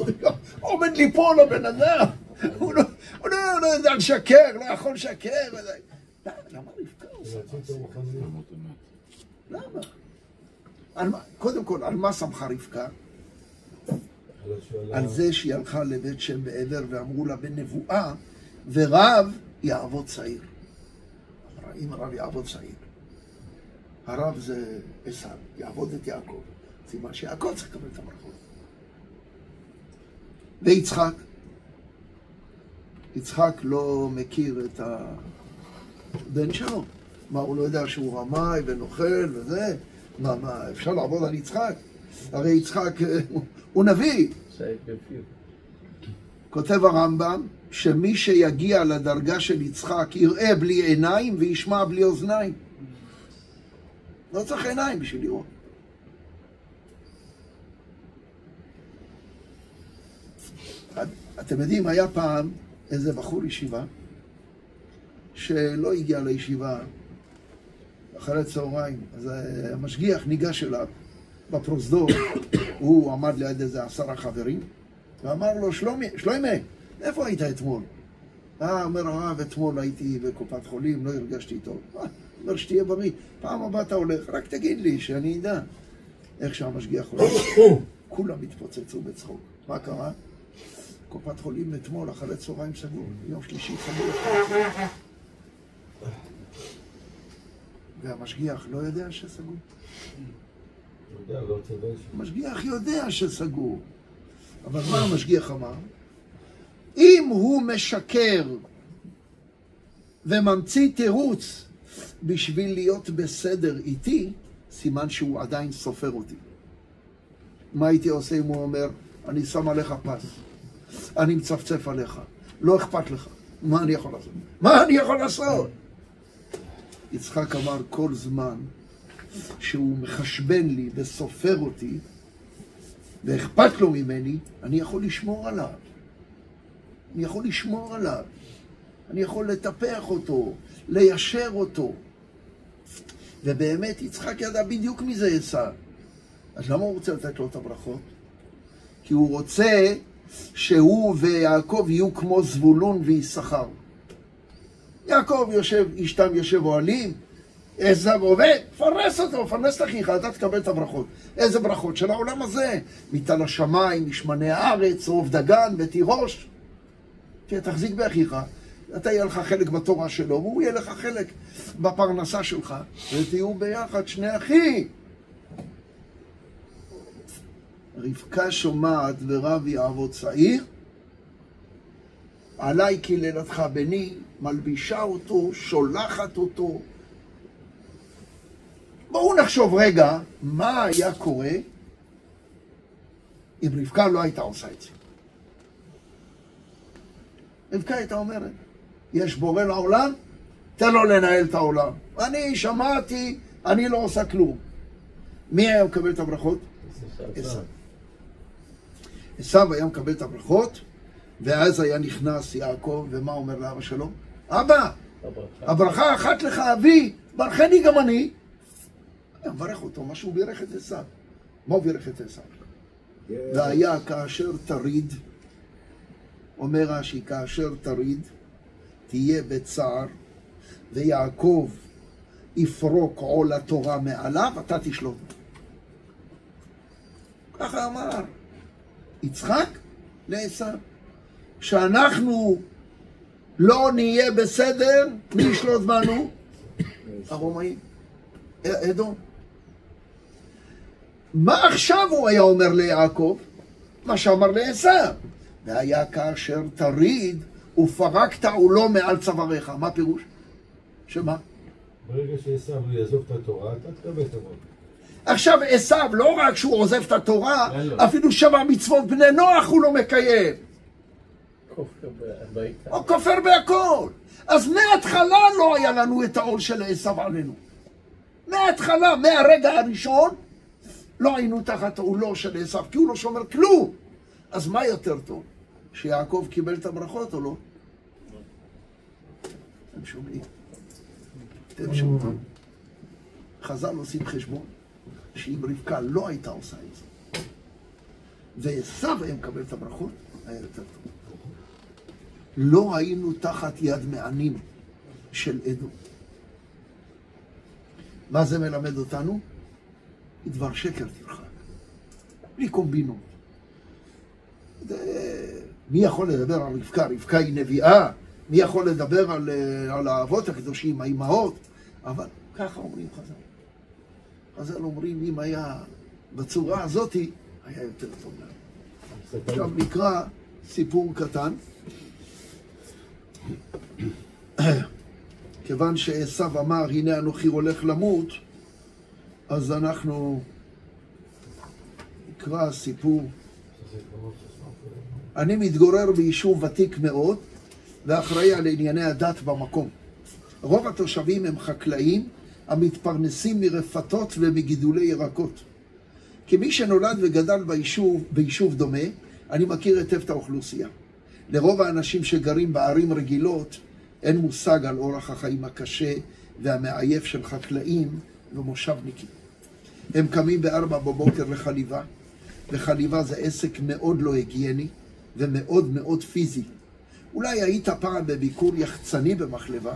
Speaker 1: עומד ליפול לבן אדם, הוא לא יודע לשקר, לא יכול לשקר. למה רבקה עושה מעשה? למה? קודם כל, על מה שמחה רבקה? על זה שהיא הלכה לבית שם בעבר ואמרו לה בנבואה, ורב יעבוד צעיר. אם הרב יעבוד צעיר, הרב זה עשיו, יעבוד את יעקב. סימן שיעקב צריך לקבל את הברכות. ויצחק, יצחק לא מכיר את הבן שלו. מה, הוא לא יודע שהוא רמאי ונוכל וזה? מה, אפשר לעבוד על יצחק? הרי יצחק הוא נביא. כותב הרמב"ם שמי שיגיע לדרגה של יצחק יראה בלי עיניים וישמע בלי אוזניים. לא צריך עיניים בשביל לראות. אתם יודעים, היה פעם איזה בחור ישיבה שלא הגיע לישיבה אחרי צהריים, אז המשגיח ניגש אליו בפרוזדור, הוא עמד ליד איזה 10 חברים ואמר לו, שלומי, איפה היית אתמול? אומר הרב, אתמול הייתי בקופת חולים, לא הרגשתי טוב. אומר שתהיה בריא, פעם הבאה אתה הולך, רק תגיד לי שאני אדע. איך שהמשגיח הולך, כולם התפוצצו בצחוק. מה קרה? קופת חולים אתמול, אחרי צהריים סגור, יום שלישי סגור. והמשגיח לא יודע שסגור. המשגיח יודע שסגור. אבל מה המשגיח אמר? אם הוא משקר וממציא תירוץ בשביל להיות בסדר איתי, סימן שהוא עדיין סופר אותי. מה הייתי עושה אם הוא אומר, אני שם עליך פס, אני מצפצף עליך, לא אכפת לך, מה אני יכול לעשות? מה אני יכול לעשות? יצחק אמר, כל זמן שהוא מחשבן לי וסופר אותי ואכפת לו ממני, אני יכול לשמור עליו. אני יכול לשמור עליו. אני יכול לטפח אותו, ליישר אותו. ובאמת יצחק ידע בדיוק מי זה עשיו. אז למה הוא רוצה לתת לו את הברכות? כי הוא רוצה שהוא ויעקב יהיו כמו זבולון ויששכר. יעקב יושב, אשתם יושב אוהלים, עשיו עובד, פרנס אותו, פרנס את אחיך, אתה תקבל את הברכות. איזה ברכות? של העולם הזה. מטל השמיים, משמני הארץ, עוף דגן, ותירוש. תחזיק באחיך, אתה יהיה לך חלק בתורה שלו, והוא יהיה לך חלק בפרנסה שלך, ותהיו ביחד שני אחים. רבקה שומעת ורב יעבוד צעיר, עליי קללתך בני, מלבישה אותו, שולחת אותו. בואו נחשוב רגע מה היה קורה אם רבקה לא הייתה עושה את זה. רבקה הייתה אומרת, יש בורא לעולם, תן לו לנהל את העולם. אני שמעתי, אני לא עושה כלום. מי היה מקבל את הברכות? עשיו. עשיו היה מקבל את הברכות, ואז היה נכנס יעקב, ומה אומר לאבא שלו? אבא, הברכה אחת לך אבי, ברכני גם אני. היה מברך אותו, מה שהוא בירך את עשיו. מה הוא בירך את עשיו? והיה כאשר תריד, אומר רש"י, כאשר תריד, תהיה בצער, ויעקב יפרוק עול התורה מעליו, אתה תשלוט. ככה אמר יצחק לעשיו. שאנחנו לא נהיה בסדר, מי ישלוט בנו? הרומאים, אדום. מה עכשיו הוא היה אומר ליעקב? מה שאמר לעשיו. והיה כאשר תריד ופרקת עולו מעל צוואריך. מה פירוש? שמה?
Speaker 5: ברגע שעשיו הוא יעזוב את התורה, אתה תקבל את המות.
Speaker 1: עכשיו עשיו, לא רק שהוא עוזב את התורה, אפילו 7 מצוות בני נוח הוא לא מקיים. הוא כופר בהכל. אז מההתחלה לא היה לנו את העול של עשיו עלינו. מההתחלה, מהרגע הראשון, לא היינו תחת עולו של עשיו, כי הוא לא שומר כלום. אז מה יותר טוב? שיעקב קיבל את הברכות או לא? אתם שומעים? אתם שומעים? חז"ל עושים חשבון שאם רבקה לא הייתה עושה את זה ועשיו היה מקבל את הברכות, היה יותר טוב. לא היינו תחת יד מענים של אדום. מה זה מלמד אותנו? דבר שקר תרחק, בלי קומבינות. מי יכול לדבר על רבקה? רבקה היא נביאה. מי יכול לדבר על האבות הקדושים, האימהות? אבל ככה אומרים חז"ל. חז"ל אומרים, אם היה בצורה הזאת, היה יותר טוב לנו. עכשיו נקרא סיפור קטן. כיוון שעשיו אמר, הנה אנוכי הולך למות, אז אנחנו נקרא סיפור. אני מתגורר ביישוב ותיק מאוד, ואחראי על ענייני הדת במקום. רוב התושבים הם חקלאים, המתפרנסים מרפתות ומגידולי ירקות. כמי שנולד וגדל ביישוב דומה, אני מכיר היטב את האוכלוסייה. לרוב האנשים שגרים בערים רגילות, אין מושג על אורח החיים הקשה והמעייף של חקלאים ומושבניקים. הם קמים ב4 בבוקר לחליבה, וחליבה זה עסק מאוד לא היגייני ומאוד מאוד פיזי. אולי היית פעם בביקור יחצני במחלבה,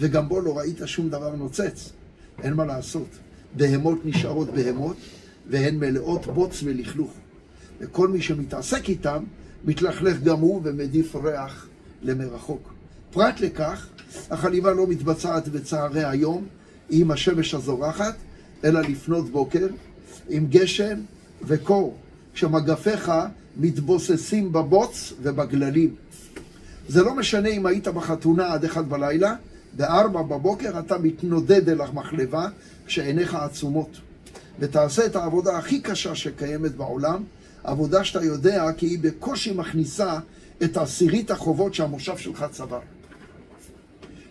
Speaker 1: וגם בו לא ראית שום דבר נוצץ. אין מה לעשות. בהמות נשארות בהמות, והן מלאות בוץ ולכלוך. וכל מי שמתעסק איתם, מתלכלך גם הוא ומדיף ריח למרחוק. פרט לכך, החליבה לא מתבצעת בצהרי היום עם השמש הזורחת, אלא לפנות בוקר, עם גשם וקור, כשמגפיך מתבוססים בבוץ ובגללים. זה לא משנה אם היית בחתונה עד 1 בלילה, ב4 בבוקר אתה מתנודד אל המחלבה כשעיניך עצומות. ותעשה את העבודה הכי קשה שקיימת בעולם, עבודה שאתה יודע כי היא בקושי מכניסה את 10 החובות שהמושב שלך צבר.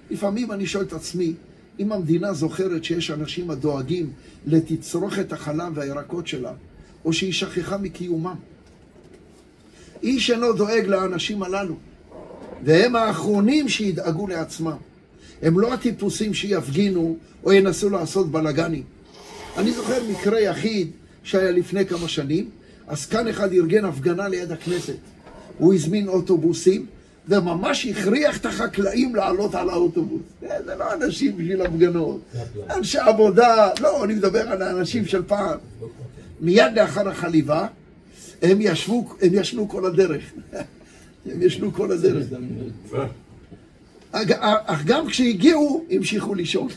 Speaker 1: לפעמים אני שואל את עצמי, אם המדינה זוכרת שיש אנשים הדואגים לתצרוכת החלב והירקות שלה, או שהיא שכחה מקיומם. איש אינו דואג לאנשים הללו, והם האחרונים שידאגו לעצמם. הם לא הטיפוסים שיפגינו או ינסו לעשות בלגנים. אני זוכר מקרה יחיד שהיה לפני כמה שנים, אז כאן אחד ארגן הפגנה ליד הכנסת. הוא הזמין אוטובוסים, וממש הכריח את החקלאים לעלות על האוטובוס. זה לא אנשים בשביל הפגנות. אנשי עבודה, לא, אני מדבר על האנשים של פעם. מיד לאחר החליבה, הם ישנו כל הדרך. הם ישנו כל הדרך. אך גם כשהגיעו, המשיכו לישון.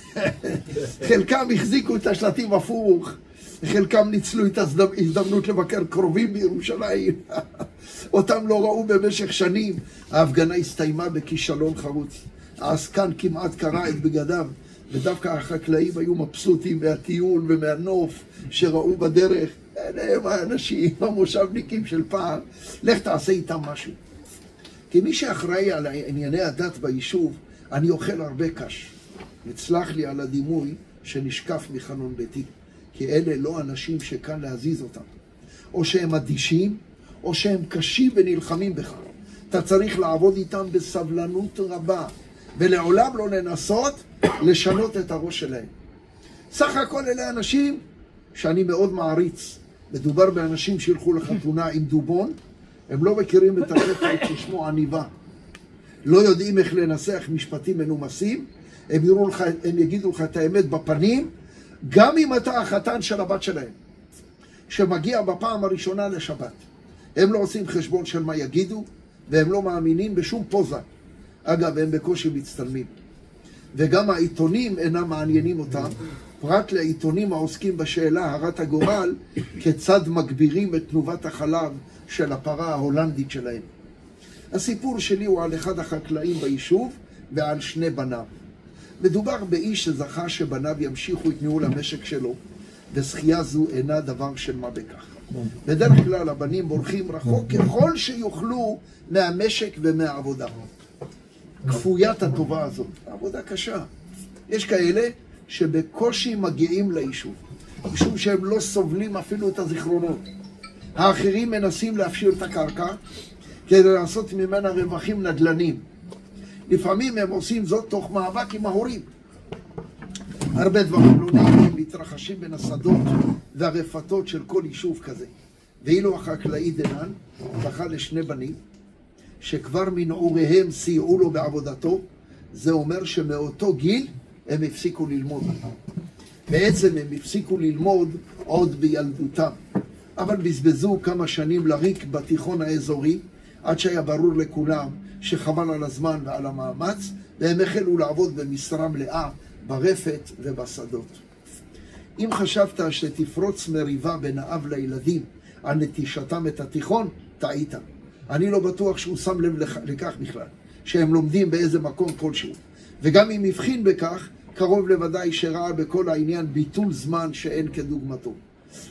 Speaker 1: חלקם החזיקו את השלטים הפוך, חלקם ניצלו את ההזדמנות לבקר קרובים בירושלים. אותם לא ראו במשך שנים. ההפגנה הסתיימה בכישלון חרוץ. העסקן כמעט קרע את בגדיו, ודווקא החקלאים היו מבסוטים מהטיול ומהנוף שראו בדרך. אלה הם האנשים, המושבניקים של פעם. לך תעשה איתם משהו. כי מי שאחראי על ענייני הדת ביישוב, אני אוכל הרבה קש. נצלח לי על הדימוי שנשקף מחלון ביתי. כי אלה לא אנשים שכאן להזיז אותם. או שהם אדישים, או שהם קשים ונלחמים בך. אתה צריך לעבוד איתם בסבלנות רבה, ולעולם לא לנסות לשנות את הראש שלהם. סך הכל אלה אנשים שאני מאוד מעריץ, מדובר באנשים שילכו לחתונה עם דובון, הם לא מכירים את הקטע ששמו עניבה. לא יודעים איך לנסח משפטים מנומסים, הם יגידו לך את האמת בפנים, גם אם אתה החתן של הבת שלהם, שמגיע בפעם הראשונה לשבת. הם לא עושים חשבון של מה יגידו, והם לא מאמינים בשום פוזה. אגב, הם בקושי מצטלמים. וגם העיתונים אינם מעניינים אותם, פרט לעיתונים העוסקים בשאלה הרת הגורל, כיצד מגבירים את תנובת החלב של הפרה ההולנדית שלהם. הסיפור שלי הוא על אחד החקלאים ביישוב ועל שני בניו. מדובר באיש שזכה שבניו ימשיכו את ניהול המשק שלו, וזכייה זו אינה דבר של מה בכך. בדרך כלל הבנים בורחים רחוק ככל שיוכלו מהמשק ומהעבודה. כפוית הטובה הזאת, עבודה קשה. יש כאלה שבקושי מגיעים ליישוב, משום שהם לא סובלים אפילו את הזיכרונות. האחרים מנסים להפשיר את הקרקע כדי לעשות ממנה רווחים נדל"נים. לפעמים הם עושים זאת תוך מאבק עם ההורים. הרבה דברים לא נעימים מתרחשים בין השדות והרפתות של כל יישוב כזה. ואילו החקלאי דנן זכה לשני בנים, שכבר מנעוריהם סייעו לו בעבודתו, זה אומר שמאותו גיל הם הפסיקו ללמוד. בעצם הם הפסיקו ללמוד עוד בילדותם, אבל בזבזו כמה שנים לריק בתיכון האזורי, עד שהיה ברור לכולם שחבל על הזמן ועל המאמץ, והם החלו לעבוד במשרה מלאה ברפת ובשדות. אם חשבת שתפרוץ מריבה בין האב לילדים על נטישתם את התיכון, טעית. אני לא בטוח שהוא שם לב לכך בכלל, שהם לומדים באיזה מקום כלשהו. וגם אם הבחין בכך, קרוב לוודאי שראה בכל העניין ביטול זמן שאין כדוגמתו.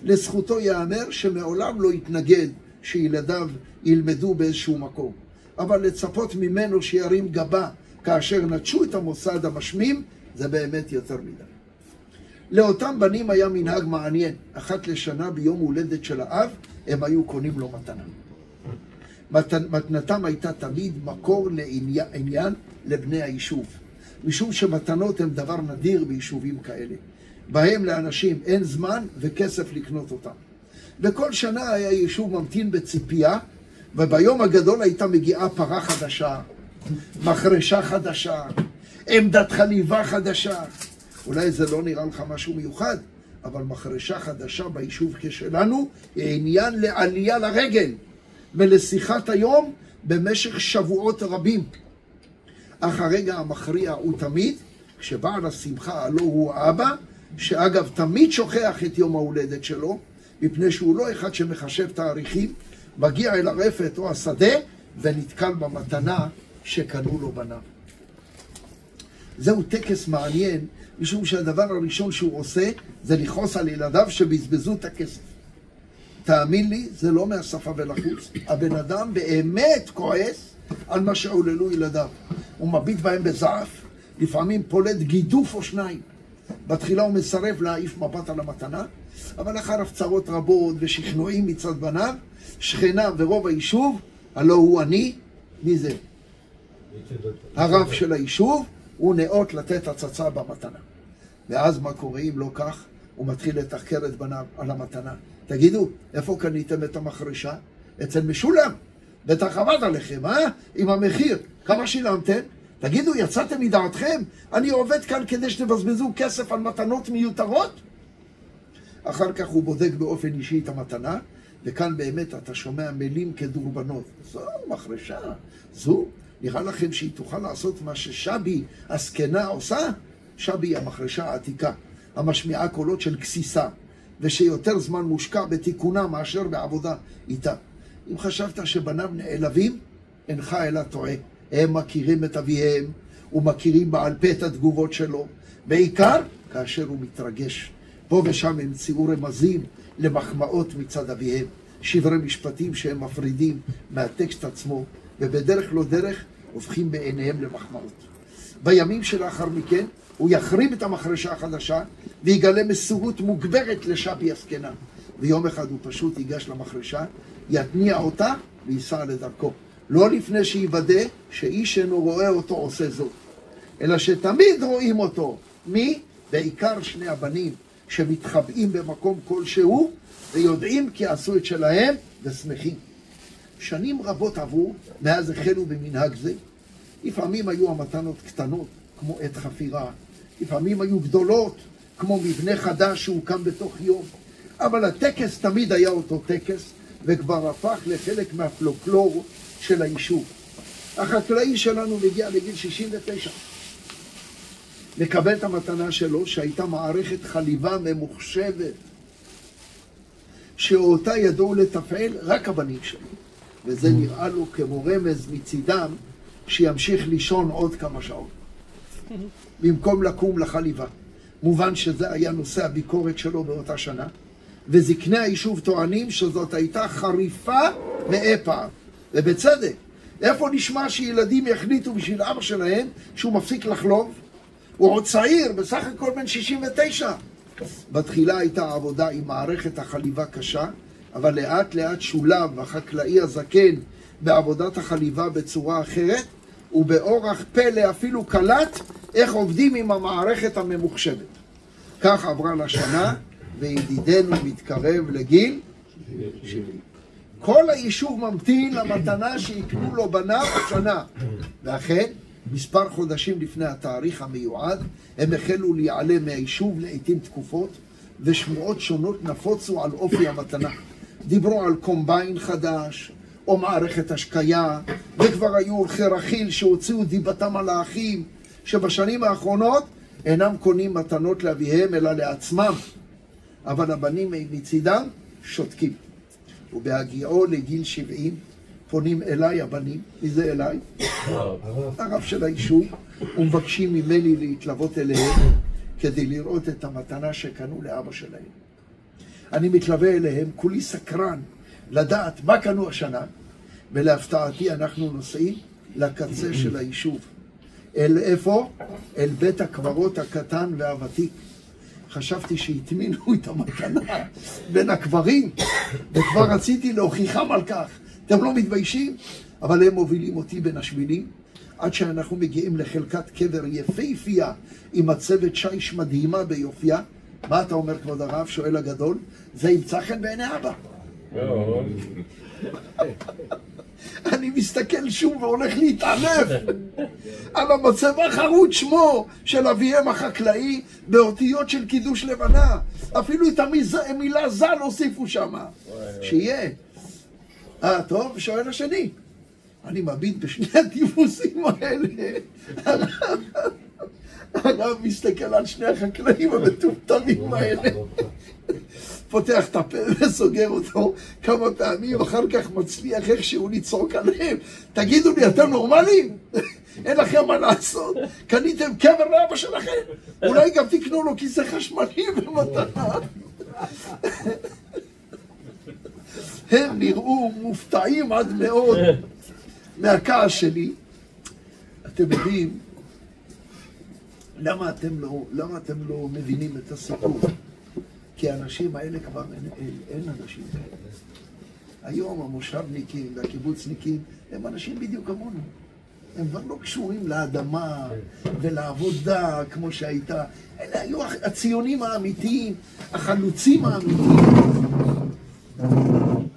Speaker 1: לזכותו יאמר שמעולם לא התנגד שילדיו ילמדו באיזשהו מקום. אבל לצפות ממנו שירים גבה כאשר נטשו את המוסד המשמים, זה באמת יותר מדי. לאותם בנים היה מנהג מעניין. אחת לשנה ביום הולדת של האב, הם היו קונים לו מתנה. מתנתם הייתה תמיד מקור לעניין לבני היישוב, משום שמתנות הם דבר נדיר ביישובים כאלה, בהם לאנשים אין זמן וכסף לקנות אותם. בכל שנה היה יישוב ממתין בציפייה, וביום הגדול הייתה מגיעה פרה חדשה, מחרשה חדשה, עמדת חליבה חדשה. אולי זה לא נראה לך משהו מיוחד, אבל מחרשה חדשה ביישוב כשלנו היא עניין לעלייה לרגל ולשיחת היום במשך שבועות רבים. אך הרגע המכריע הוא תמיד כשבעל השמחה הלא הוא האבא, שאגב תמיד שוכח את יום ההולדת שלו, מפני שהוא לא אחד שמחשב תאריכים, מגיע אל הרפת או השדה ונתקל במתנה שקנו לו בניו. זהו טקס מעניין, משום שהדבר הראשון שהוא עושה זה לכעוס על ילדיו שבזבזו את הכסף. תאמין לי, זה לא מהשפה ולחוץ. הבן אדם באמת כועס על מה שעוללו ילדיו. הוא מביט בהם בזעף, לפעמים פולט גידוף או שניים. בתחילה הוא מסרב להעיף מבט על המתנה, אבל אחר הפצרות רבות ושכנועים מצד בניו, שכניו ורוב היישוב, הלא הוא אני, מי זה? הרב של היישוב, הוא נאות לתת הצצה במתנה. ואז מה קורה אם לא כך? הוא מתחיל לתחקר את בניו על המתנה. תגידו, איפה קניתם את המחרשה? אצל משולם. בטח עבד עליכם, עם המחיר. כמה שילמתם? תגידו, יצאתם מדעתכם? אני עובד כאן כדי שתבזבזו כסף על מתנות מיותרות? אחר כך הוא בודק באופן אישי את המתנה, וכאן באמת אתה שומע מילים כדורבנות. זו מחרשה, זו. נראה לכם שהיא תוכל לעשות מה ששבי הזקנה עושה? שבי היא המחרשה העתיקה, המשמיעה קולות של כסיסה, ושיותר זמן מושקע בתיקונה מאשר בעבודה איתה. אם חשבת שבניו נעלבים, אינך אלא טועה. הם מכירים את אביהם, ומכירים בעל פה את התגובות שלו, בעיקר כאשר הוא מתרגש. פה ושם המציאו רמזים למחמאות מצד אביהם, שברי משפטים שהם מפרידים מהטקסט עצמו, ובדרך לא דרך הופכים בעיניהם למחמאות. בימים שלאחר מכן הוא יחרים את המחרשה החדשה ויגלה מסורות מוגברת לשבי הזקנה. ויום אחד הוא פשוט ייגש למחרשה, יתניע אותה וייסע לדרכו. לא לפני שיוודא שאיש אינו רואה אותו עושה זאת, אלא שתמיד רואים אותו. מי? בעיקר שני הבנים, שמתחבאים במקום כלשהו ויודעים כי עשו את שלהם ושמחים. שנים רבות עברו מאז החלו במנהג זה. לפעמים היו המתנות קטנות כמו עת חפירה, לפעמים היו גדולות כמו מבנה חדש שהוקם בתוך יום, אבל הטקס תמיד היה אותו טקס וכבר הפך לחלק מהפלוקלור של היישוב. החקלאי שלנו מגיע לגיל 69, מקבל את המתנה שלו שהייתה מערכת חליבה ממוחשבת שאותה ידעו לתפעל רק הבנים שלו, וזה נראה לו כמו רמז מצידם שימשיך לישון עוד כמה שעות במקום לקום לחליבה. מובן שזה היה נושא הביקורת שלו באותה שנה, וזקני היישוב טוענים שזאת הייתה חריפה מאי פעם, ובצדק. איפה נשמע שילדים יחליטו בשביל אבא שלהם שהוא מפסיק לחלוב? הוא עוד צעיר, בסך הכל בן 69. בתחילה הייתה עבודה עם מערכת החליבה קשה, אבל לאט לאט שולב החקלאי הזקן בעבודת החליבה בצורה אחרת, ובאורח פלא אפילו קלט איך עובדים עם המערכת הממוחשבת. כך עברה לשנה, וידידנו מתקרב לגיל 70. כל היישוב ממתין למתנה שיקנו לו בניו השנה, ואכן, מספר חודשים לפני התאריך המיועד, הם החלו להיעלם מהיישוב לעתים תקופות, ושמועות שונות נפוצו על אופי המתנה. דיברו על קומביין חדש, או מערכת השקיה, וכבר היו הולכי רכיל שהוציאו דיבתם על האחים, שבשנים האחרונות אינם קונים מתנות לאביהם אלא לעצמם, אבל הבנים מצידם שותקים. ובהגיעו לגיל 70 פונים אליי הבנים. מי זה אליי? הרב של היישוב, ומבקשים ממני להתלוות אליהם כדי לראות את המתנה שקנו לאבא שלהם. אני מתלווה אליהם, כולי סקרן לדעת מה קנו השנה, ולהפתעתי אנחנו נוסעים לקצה של היישוב. אל איפה? אל בית הקברות הקטן והוותיק. חשבתי שהתמינו את המתנה בין הקברים, וכבר רציתי להוכיחם על כך. אתם לא מתביישים? אבל הם מובילים אותי בין השבילים, עד שאנחנו מגיעים לחלקת קבר יפהפייה, עם מצבת שיש מדהימה ביופייה. מה אתה אומר, כבוד הרב? שואל הגדול. זה ימצא חן בעיני אבא. אני מסתכל שוב והולך להתעלף על המצבה חרוט שמו של אביהם החקלאי באותיות של קידוש לבנה. אפילו את המילה ז"ל הוסיפו שם. שיהיה. טוב, שואל השני. אני מביט בשני הטיפוסים האלה. הרב מסתכל על שני החקלאים המטומטמים האלה, פותח את הפה וסוגר אותו כמה פעמים, אחר כך מצליח איכשהו לצעוק עליהם. תגידו לי, אתם נורמליים? אין לכם מה לעשות? קניתם קבר לאבא שלכם? אולי גם תקנו לו כיסא חשמלי במתנה. הם נראו מופתעים עד מאוד מהכעס שלי. אתם יודעים למה אתם לא מבינים את הסיפור? כי האנשים האלה כבר אין אנשים כאלה. היום המושבניקים והקיבוצניקים הם אנשים בדיוק כמונו. הם כבר לא קשורים לאדמה ולעבודה כמו שהייתה. אלה היו הציונים האמיתיים, החלוצים האמיתיים.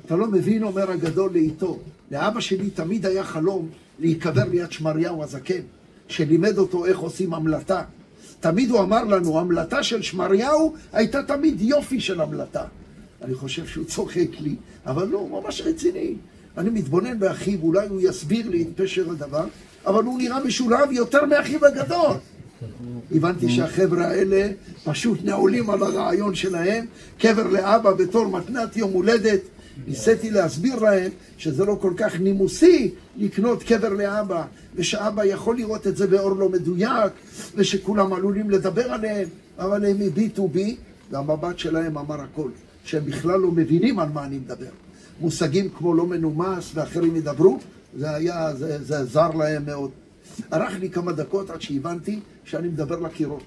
Speaker 1: אתה לא מבין, אומר הגדול לאיתו. לאבא שלי תמיד היה חלום להיקבר ליד שמריהו הזקן, שלימד אותו איך עושים המלטה. תמיד הוא אמר לנו, המלטה של שמריהו הייתה תמיד יופי של המלטה. אני חושב שהוא צוחק לי, אבל לא, הוא ממש רציני. אני מתבונן באחיו, אולי הוא יסביר לי את פשר הדבר, אבל הוא נראה משולב יותר מאחיו הגדול. הבנתי שהחבר'ה האלה פשוט נעולים על הרעיון שלהם, קבר לאבא בתור מתנת יום הולדת. ניסיתי להסביר להם שזה לא כל כך נימוסי לקנות קבר לאבא, ושאבא יכול לראות את זה באור לא מדויק, ושכולם עלולים לדבר עליהם, אבל הם הביטו בי, והמבט שלהם אמר הכל, שהם בכלל לא מבינים על מה אני מדבר. מושגים כמו לא מנומס ואחרים ידברו, זה זר להם מאוד. ערך לי כמה דקות עד שהבנתי שאני מדבר לקירות,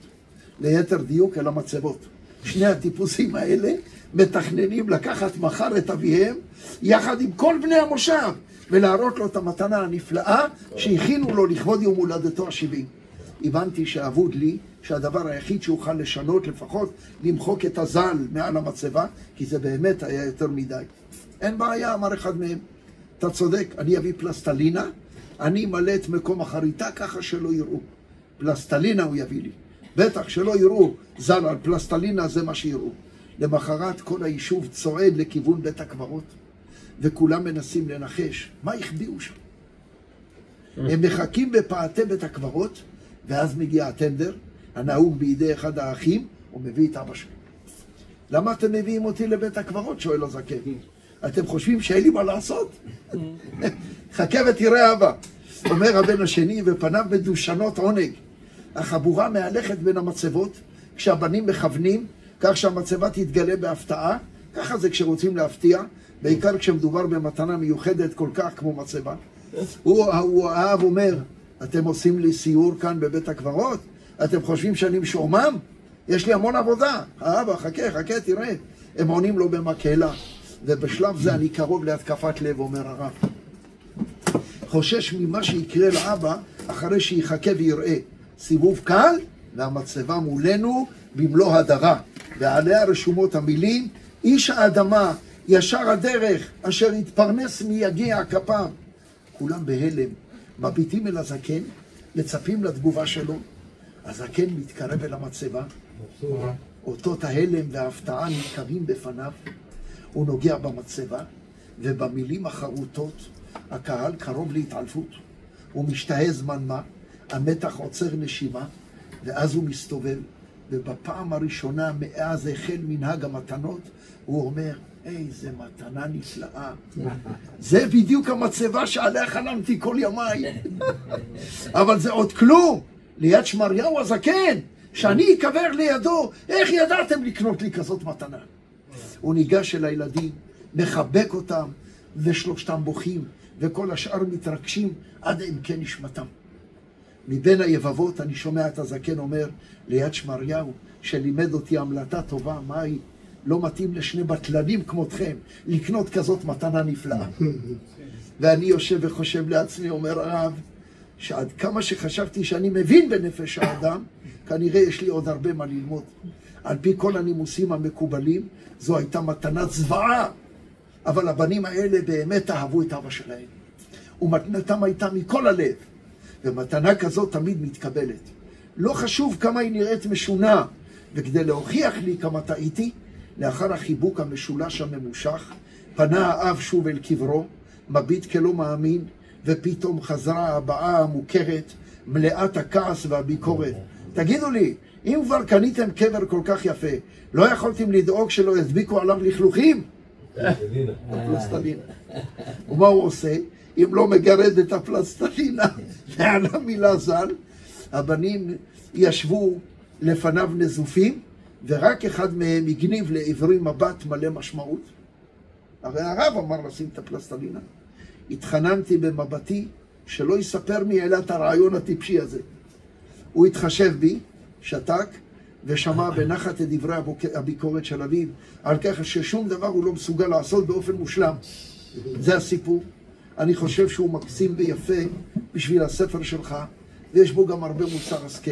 Speaker 1: ליתר דיוק אל המצבות. שני הטיפוסים האלה מתכננים לקחת מחר את אביהם יחד עם כל בני המושב ולהראות לו את המתנה הנפלאה שהכינו לו לכבוד יום הולדתו ה-70. הבנתי שאבוד לי, שהדבר היחיד שאוכל לשנות לפחות, למחוק את הזל מעל המצבה, כי זה באמת היה יותר מדי. אין בעיה, אמר אחד מהם. אתה צודק, אני אביא פלסטלינה, אני אמלא את מקום החריטה ככה שלא יראו. פלסטלינה הוא יביא לי. בטח שלא יראו זל על פלסטלינה, זה מה שיראו. למחרת כל היישוב צועד לכיוון בית הקברות, וכולם מנסים לנחש מה החביאו שם. הם מחכים בפאתי בית הקברות, ואז מגיע הטנדר, הנהוג בידי אחד האחים, הוא מביא את אבא שלי. למה אתם מביאים אותי לבית הקברות? שואל הזקן. אתם חושבים שאין לי מה לעשות? חכה ותראה אבא. אומר הבן השני, ופניו מדושנות עונג. החבורה מהלכת בין המצבות, כשהבנים מכוונים, כך שהמצבה תתגלה בהפתעה, ככה זה כשרוצים להפתיע, בעיקר כשמדובר במתנה מיוחדת כל כך כמו מצבה. האב אומר, אתם עושים לי סיור כאן בבית הקברות? אתם חושבים שאני משועמם? יש לי המון עבודה. האבא, חכה, תראה. הם עונים לו במקהלה, ובשלב זה אני קרוב להתקפת לב, אומר הרב. חושש ממה שיקרה לאבא אחרי שיחכה ויראה. סיבוב קל, והמצבה מולנו במלוא הדרה. ועליה רשומות המילים, איש האדמה, ישר הדרך, אשר יתפרנס מיגיע כפיו. כולם בהלם, מביטים אל הזקן, מצפים לתגובה שלו. הזקן מתקרב אל המצבה, אותות ההלם וההפתעה נקרים בפניו. הוא נוגע במצבה, ובמילים החרוטות, הקהל קרוב להתעלפות. הוא משתהה זמן מה, המתח עוצר נשימה, ואז הוא מסתובב, ובפעם הראשונה מאז החל מנהג המתנות, הוא אומר, איזה מתנה נפלאה. זה בדיוק המצבה שעליה חלמתי כל ימיי. אבל זה עוד כלום. ליד שמריהו הזקן, שאני אקבר לידו, איך ידעתם לקנות לי כזאת מתנה? הוא ניגש אל הילדים, מחבק אותם, ושלושתם בוכים, וכל השאר מתרגשים עד עמקי נשמתם. מבין היבבות אני שומע את הזקן אומר, ליד שמריהו, שלימד אותי המלטה טובה, מה היא? לא מתאים לשני בטלנים כמותכם לקנות כזאת מתנה נפלאה. ואני יושב וחושב לעצמי, אומר הרב, שעד כמה שחשבתי שאני מבין בנפש האדם, כנראה יש לי עוד הרבה מה ללמוד. על פי כל הנימוסים המקובלים, זו הייתה מתנת זוועה, אבל הבנים האלה באמת אהבו את אבא שלהם. ומתנתם הייתה מכל הלב, ומתנה כזאת תמיד מתקבלת. לא חשוב כמה היא נראית משונה, וכדי להוכיח לי כמה טעיתי, לאחר החיבוק המשולש הממושך, פנה האב שוב אל קברו, מביט כלא מאמין, ופתאום חזרה הבאה המוכרת, מלאת הכעס והביקורת. תגידו לי, אם כבר קניתם קבר כל כך יפה, לא יכולתם לדאוג שלא ידביקו עליו לכלוכים? הפלסטלינה. ומה הוא עושה? אם לא מגרד את הפלסטלינה מעל המילה ז"ל, הבנים ישבו לפניו נזופים, ורק אחד מהם הגניב לעברי מבט מלא משמעות. הרי הרב אמר לשים את הפלסטלינה. התחננתי במבטי שלא יספר מי העלה את הרעיון הטיפשי הזה. הוא התחשב בי, שתק, ושמע בנחת את דברי הביקורת של אביו, על כך ששום דבר הוא לא מסוגל לעשות באופן מושלם. זה הסיפור. אני חושב שהוא מקסים ויפה בשביל הספר שלך, ויש בו גם הרבה מוסר השכל.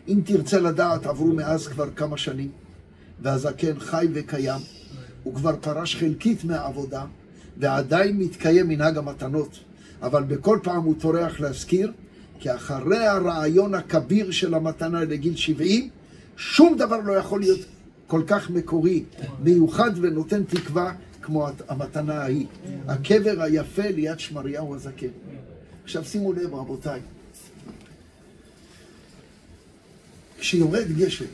Speaker 1: אם תרצה לדעת, עברו מאז כבר כמה שנים, והזקן חי וקיים, הוא כבר פרש חלקית מהעבודה, ועדיין מתקיים מנהג המתנות, אבל בכל פעם הוא טורח להזכיר, כי אחרי הרעיון הכביר של המתנה לגיל 70, שום דבר לא יכול להיות כל כך מקורי, מיוחד ונותן תקווה כמו המתנה ההיא. הקבר היפה ליד שמריהו הזקן. עכשיו שימו לב רבותיי, כשיורד גשם,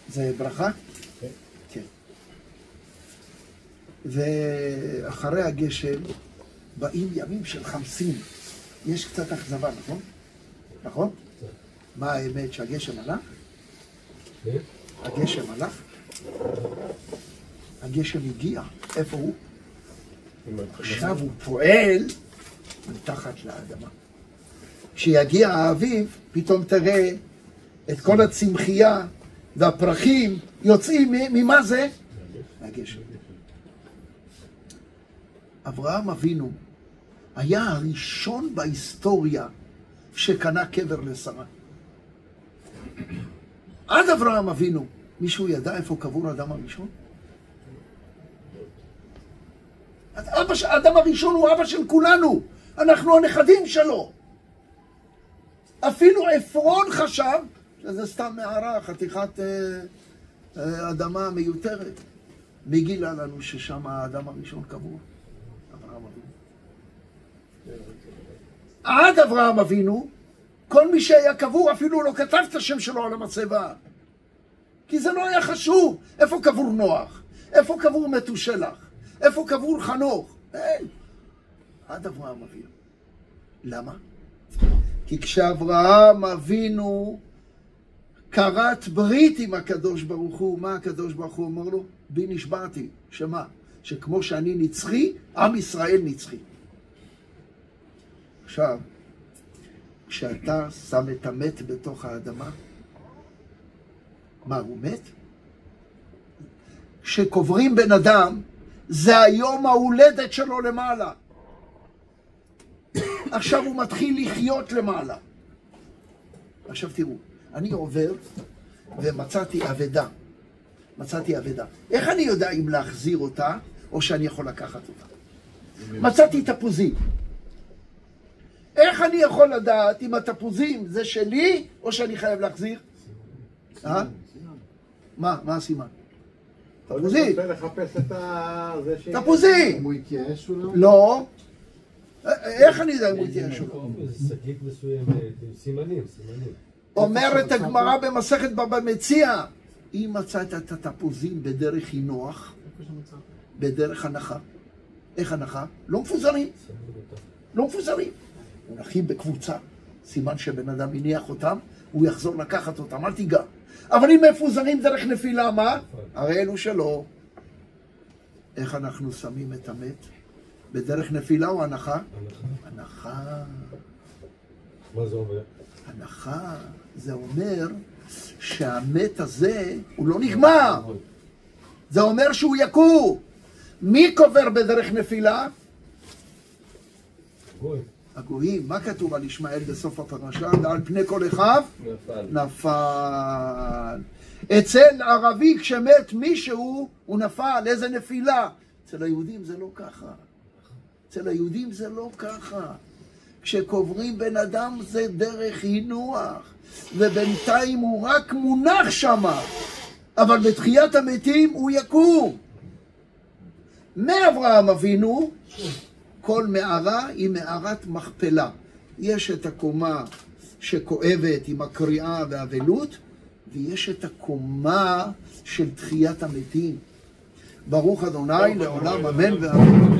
Speaker 1: זה ברכה? כן. ואחרי הגשם באים ימים של חמסין. יש קצת אכזבה, נכון? נכון? מה האמת שהגשם הלך? הגשם הלך? הגשם הגיע. איפה הוא? עכשיו הוא פועל מתחת לאדמה. כשיגיע האביב, פתאום תראה את כל הצמחייה והפרחים יוצאים ממה זה? מהגשם. אברהם אבינו היה הראשון בהיסטוריה שקנה קבר לשרה. עד אברהם אבינו, מישהו ידע איפה קבור האדם הראשון? האדם הראשון הוא אבא של כולנו, אנחנו הנכדים שלו. אפילו עפרון חשב שזה סתם מערה, חתיכת אדמה מיותרת. מי גילה לנו ששם האדם הראשון קבור? אברהם אבינו. עד אברהם אבינו, כל מי שהיה קבור אפילו לא כתב את השם שלו על המצבה. כי זה לא היה חשוב. איפה קבור נוח? איפה קבור מתושלח? איפה קבור חנוך? אין. עד אברהם אבינו. למה? כי כשאברהם אבינו כרת ברית עם הקדוש ברוך הוא, מה הקדוש ברוך הוא אומר לו? בי נשבעתי. שמה? שכמו שאני נצחי, עם ישראל נצחי. עכשיו, כשאתה שם את המת בתוך האדמה, מה, הוא מת? כשקוברים בן אדם, זה היום ההולדת שלו למעלה. עכשיו הוא מתחיל לחיות למעלה. עכשיו תראו, אני עובר ומצאתי אבדה. מצאתי אבדה. איך אני יודע אם להחזיר אותה, או שאני יכול לקחת אותה? מצאתי תפוזים. איך אני יכול לדעת אם התפוזים זה שלי, או שאני חייב להחזיר? מה הסימן? תפוזים.
Speaker 3: אני רוצה לחפש את זה ש...
Speaker 1: תפוזים!
Speaker 6: הוא התייאש אולי?
Speaker 1: לא. איך אני יודע אם הוא התייאש או לא?
Speaker 5: זה שקית מסוימת, עם סימנים.
Speaker 1: אומרת הגמרא במסכת בבא מציעא, אם מצאת את התפוזים בדרך הינוח, בדרך הנחה. איך הנחה? לא מפוזרים. לא מפוזרים. מונחים בקבוצה, סימן שבן אדם הניח אותם, הוא יחזור לקחת אותם, אל תיגע. אבל אם מפוזרים דרך נפילה, מה? הרי אלו שלא. איך אנחנו שמים את המת? בדרך נפילה או הנחה? הנחה.
Speaker 5: מה זה אומר?
Speaker 1: הנחה, זה אומר שהמת הזה הוא לא נגמר. זה אומר שהוא יקום. מי קובר בדרך נפילה? הגויים. מה כתוב על ישמעאל בסוף הפרשה? ועל פני כל אחיו? נפל. אצל ערבי כשמת מישהו הוא נפל. איזה נפילה? אצל היהודים זה לא ככה. אצל היהודים זה לא ככה. כשקוברים בן אדם זה דרך הינוח, ובינתיים הוא רק מונח שמה, אבל בתחיית המתים הוא יקום. מאברהם אבינו, כל מערה היא מערת מכפלה. יש את הקומה שכואבת עם הקריאה והאבלות, ויש את הקומה של תחיית המתים. ברוך אדוני לעולם אמן ואמן.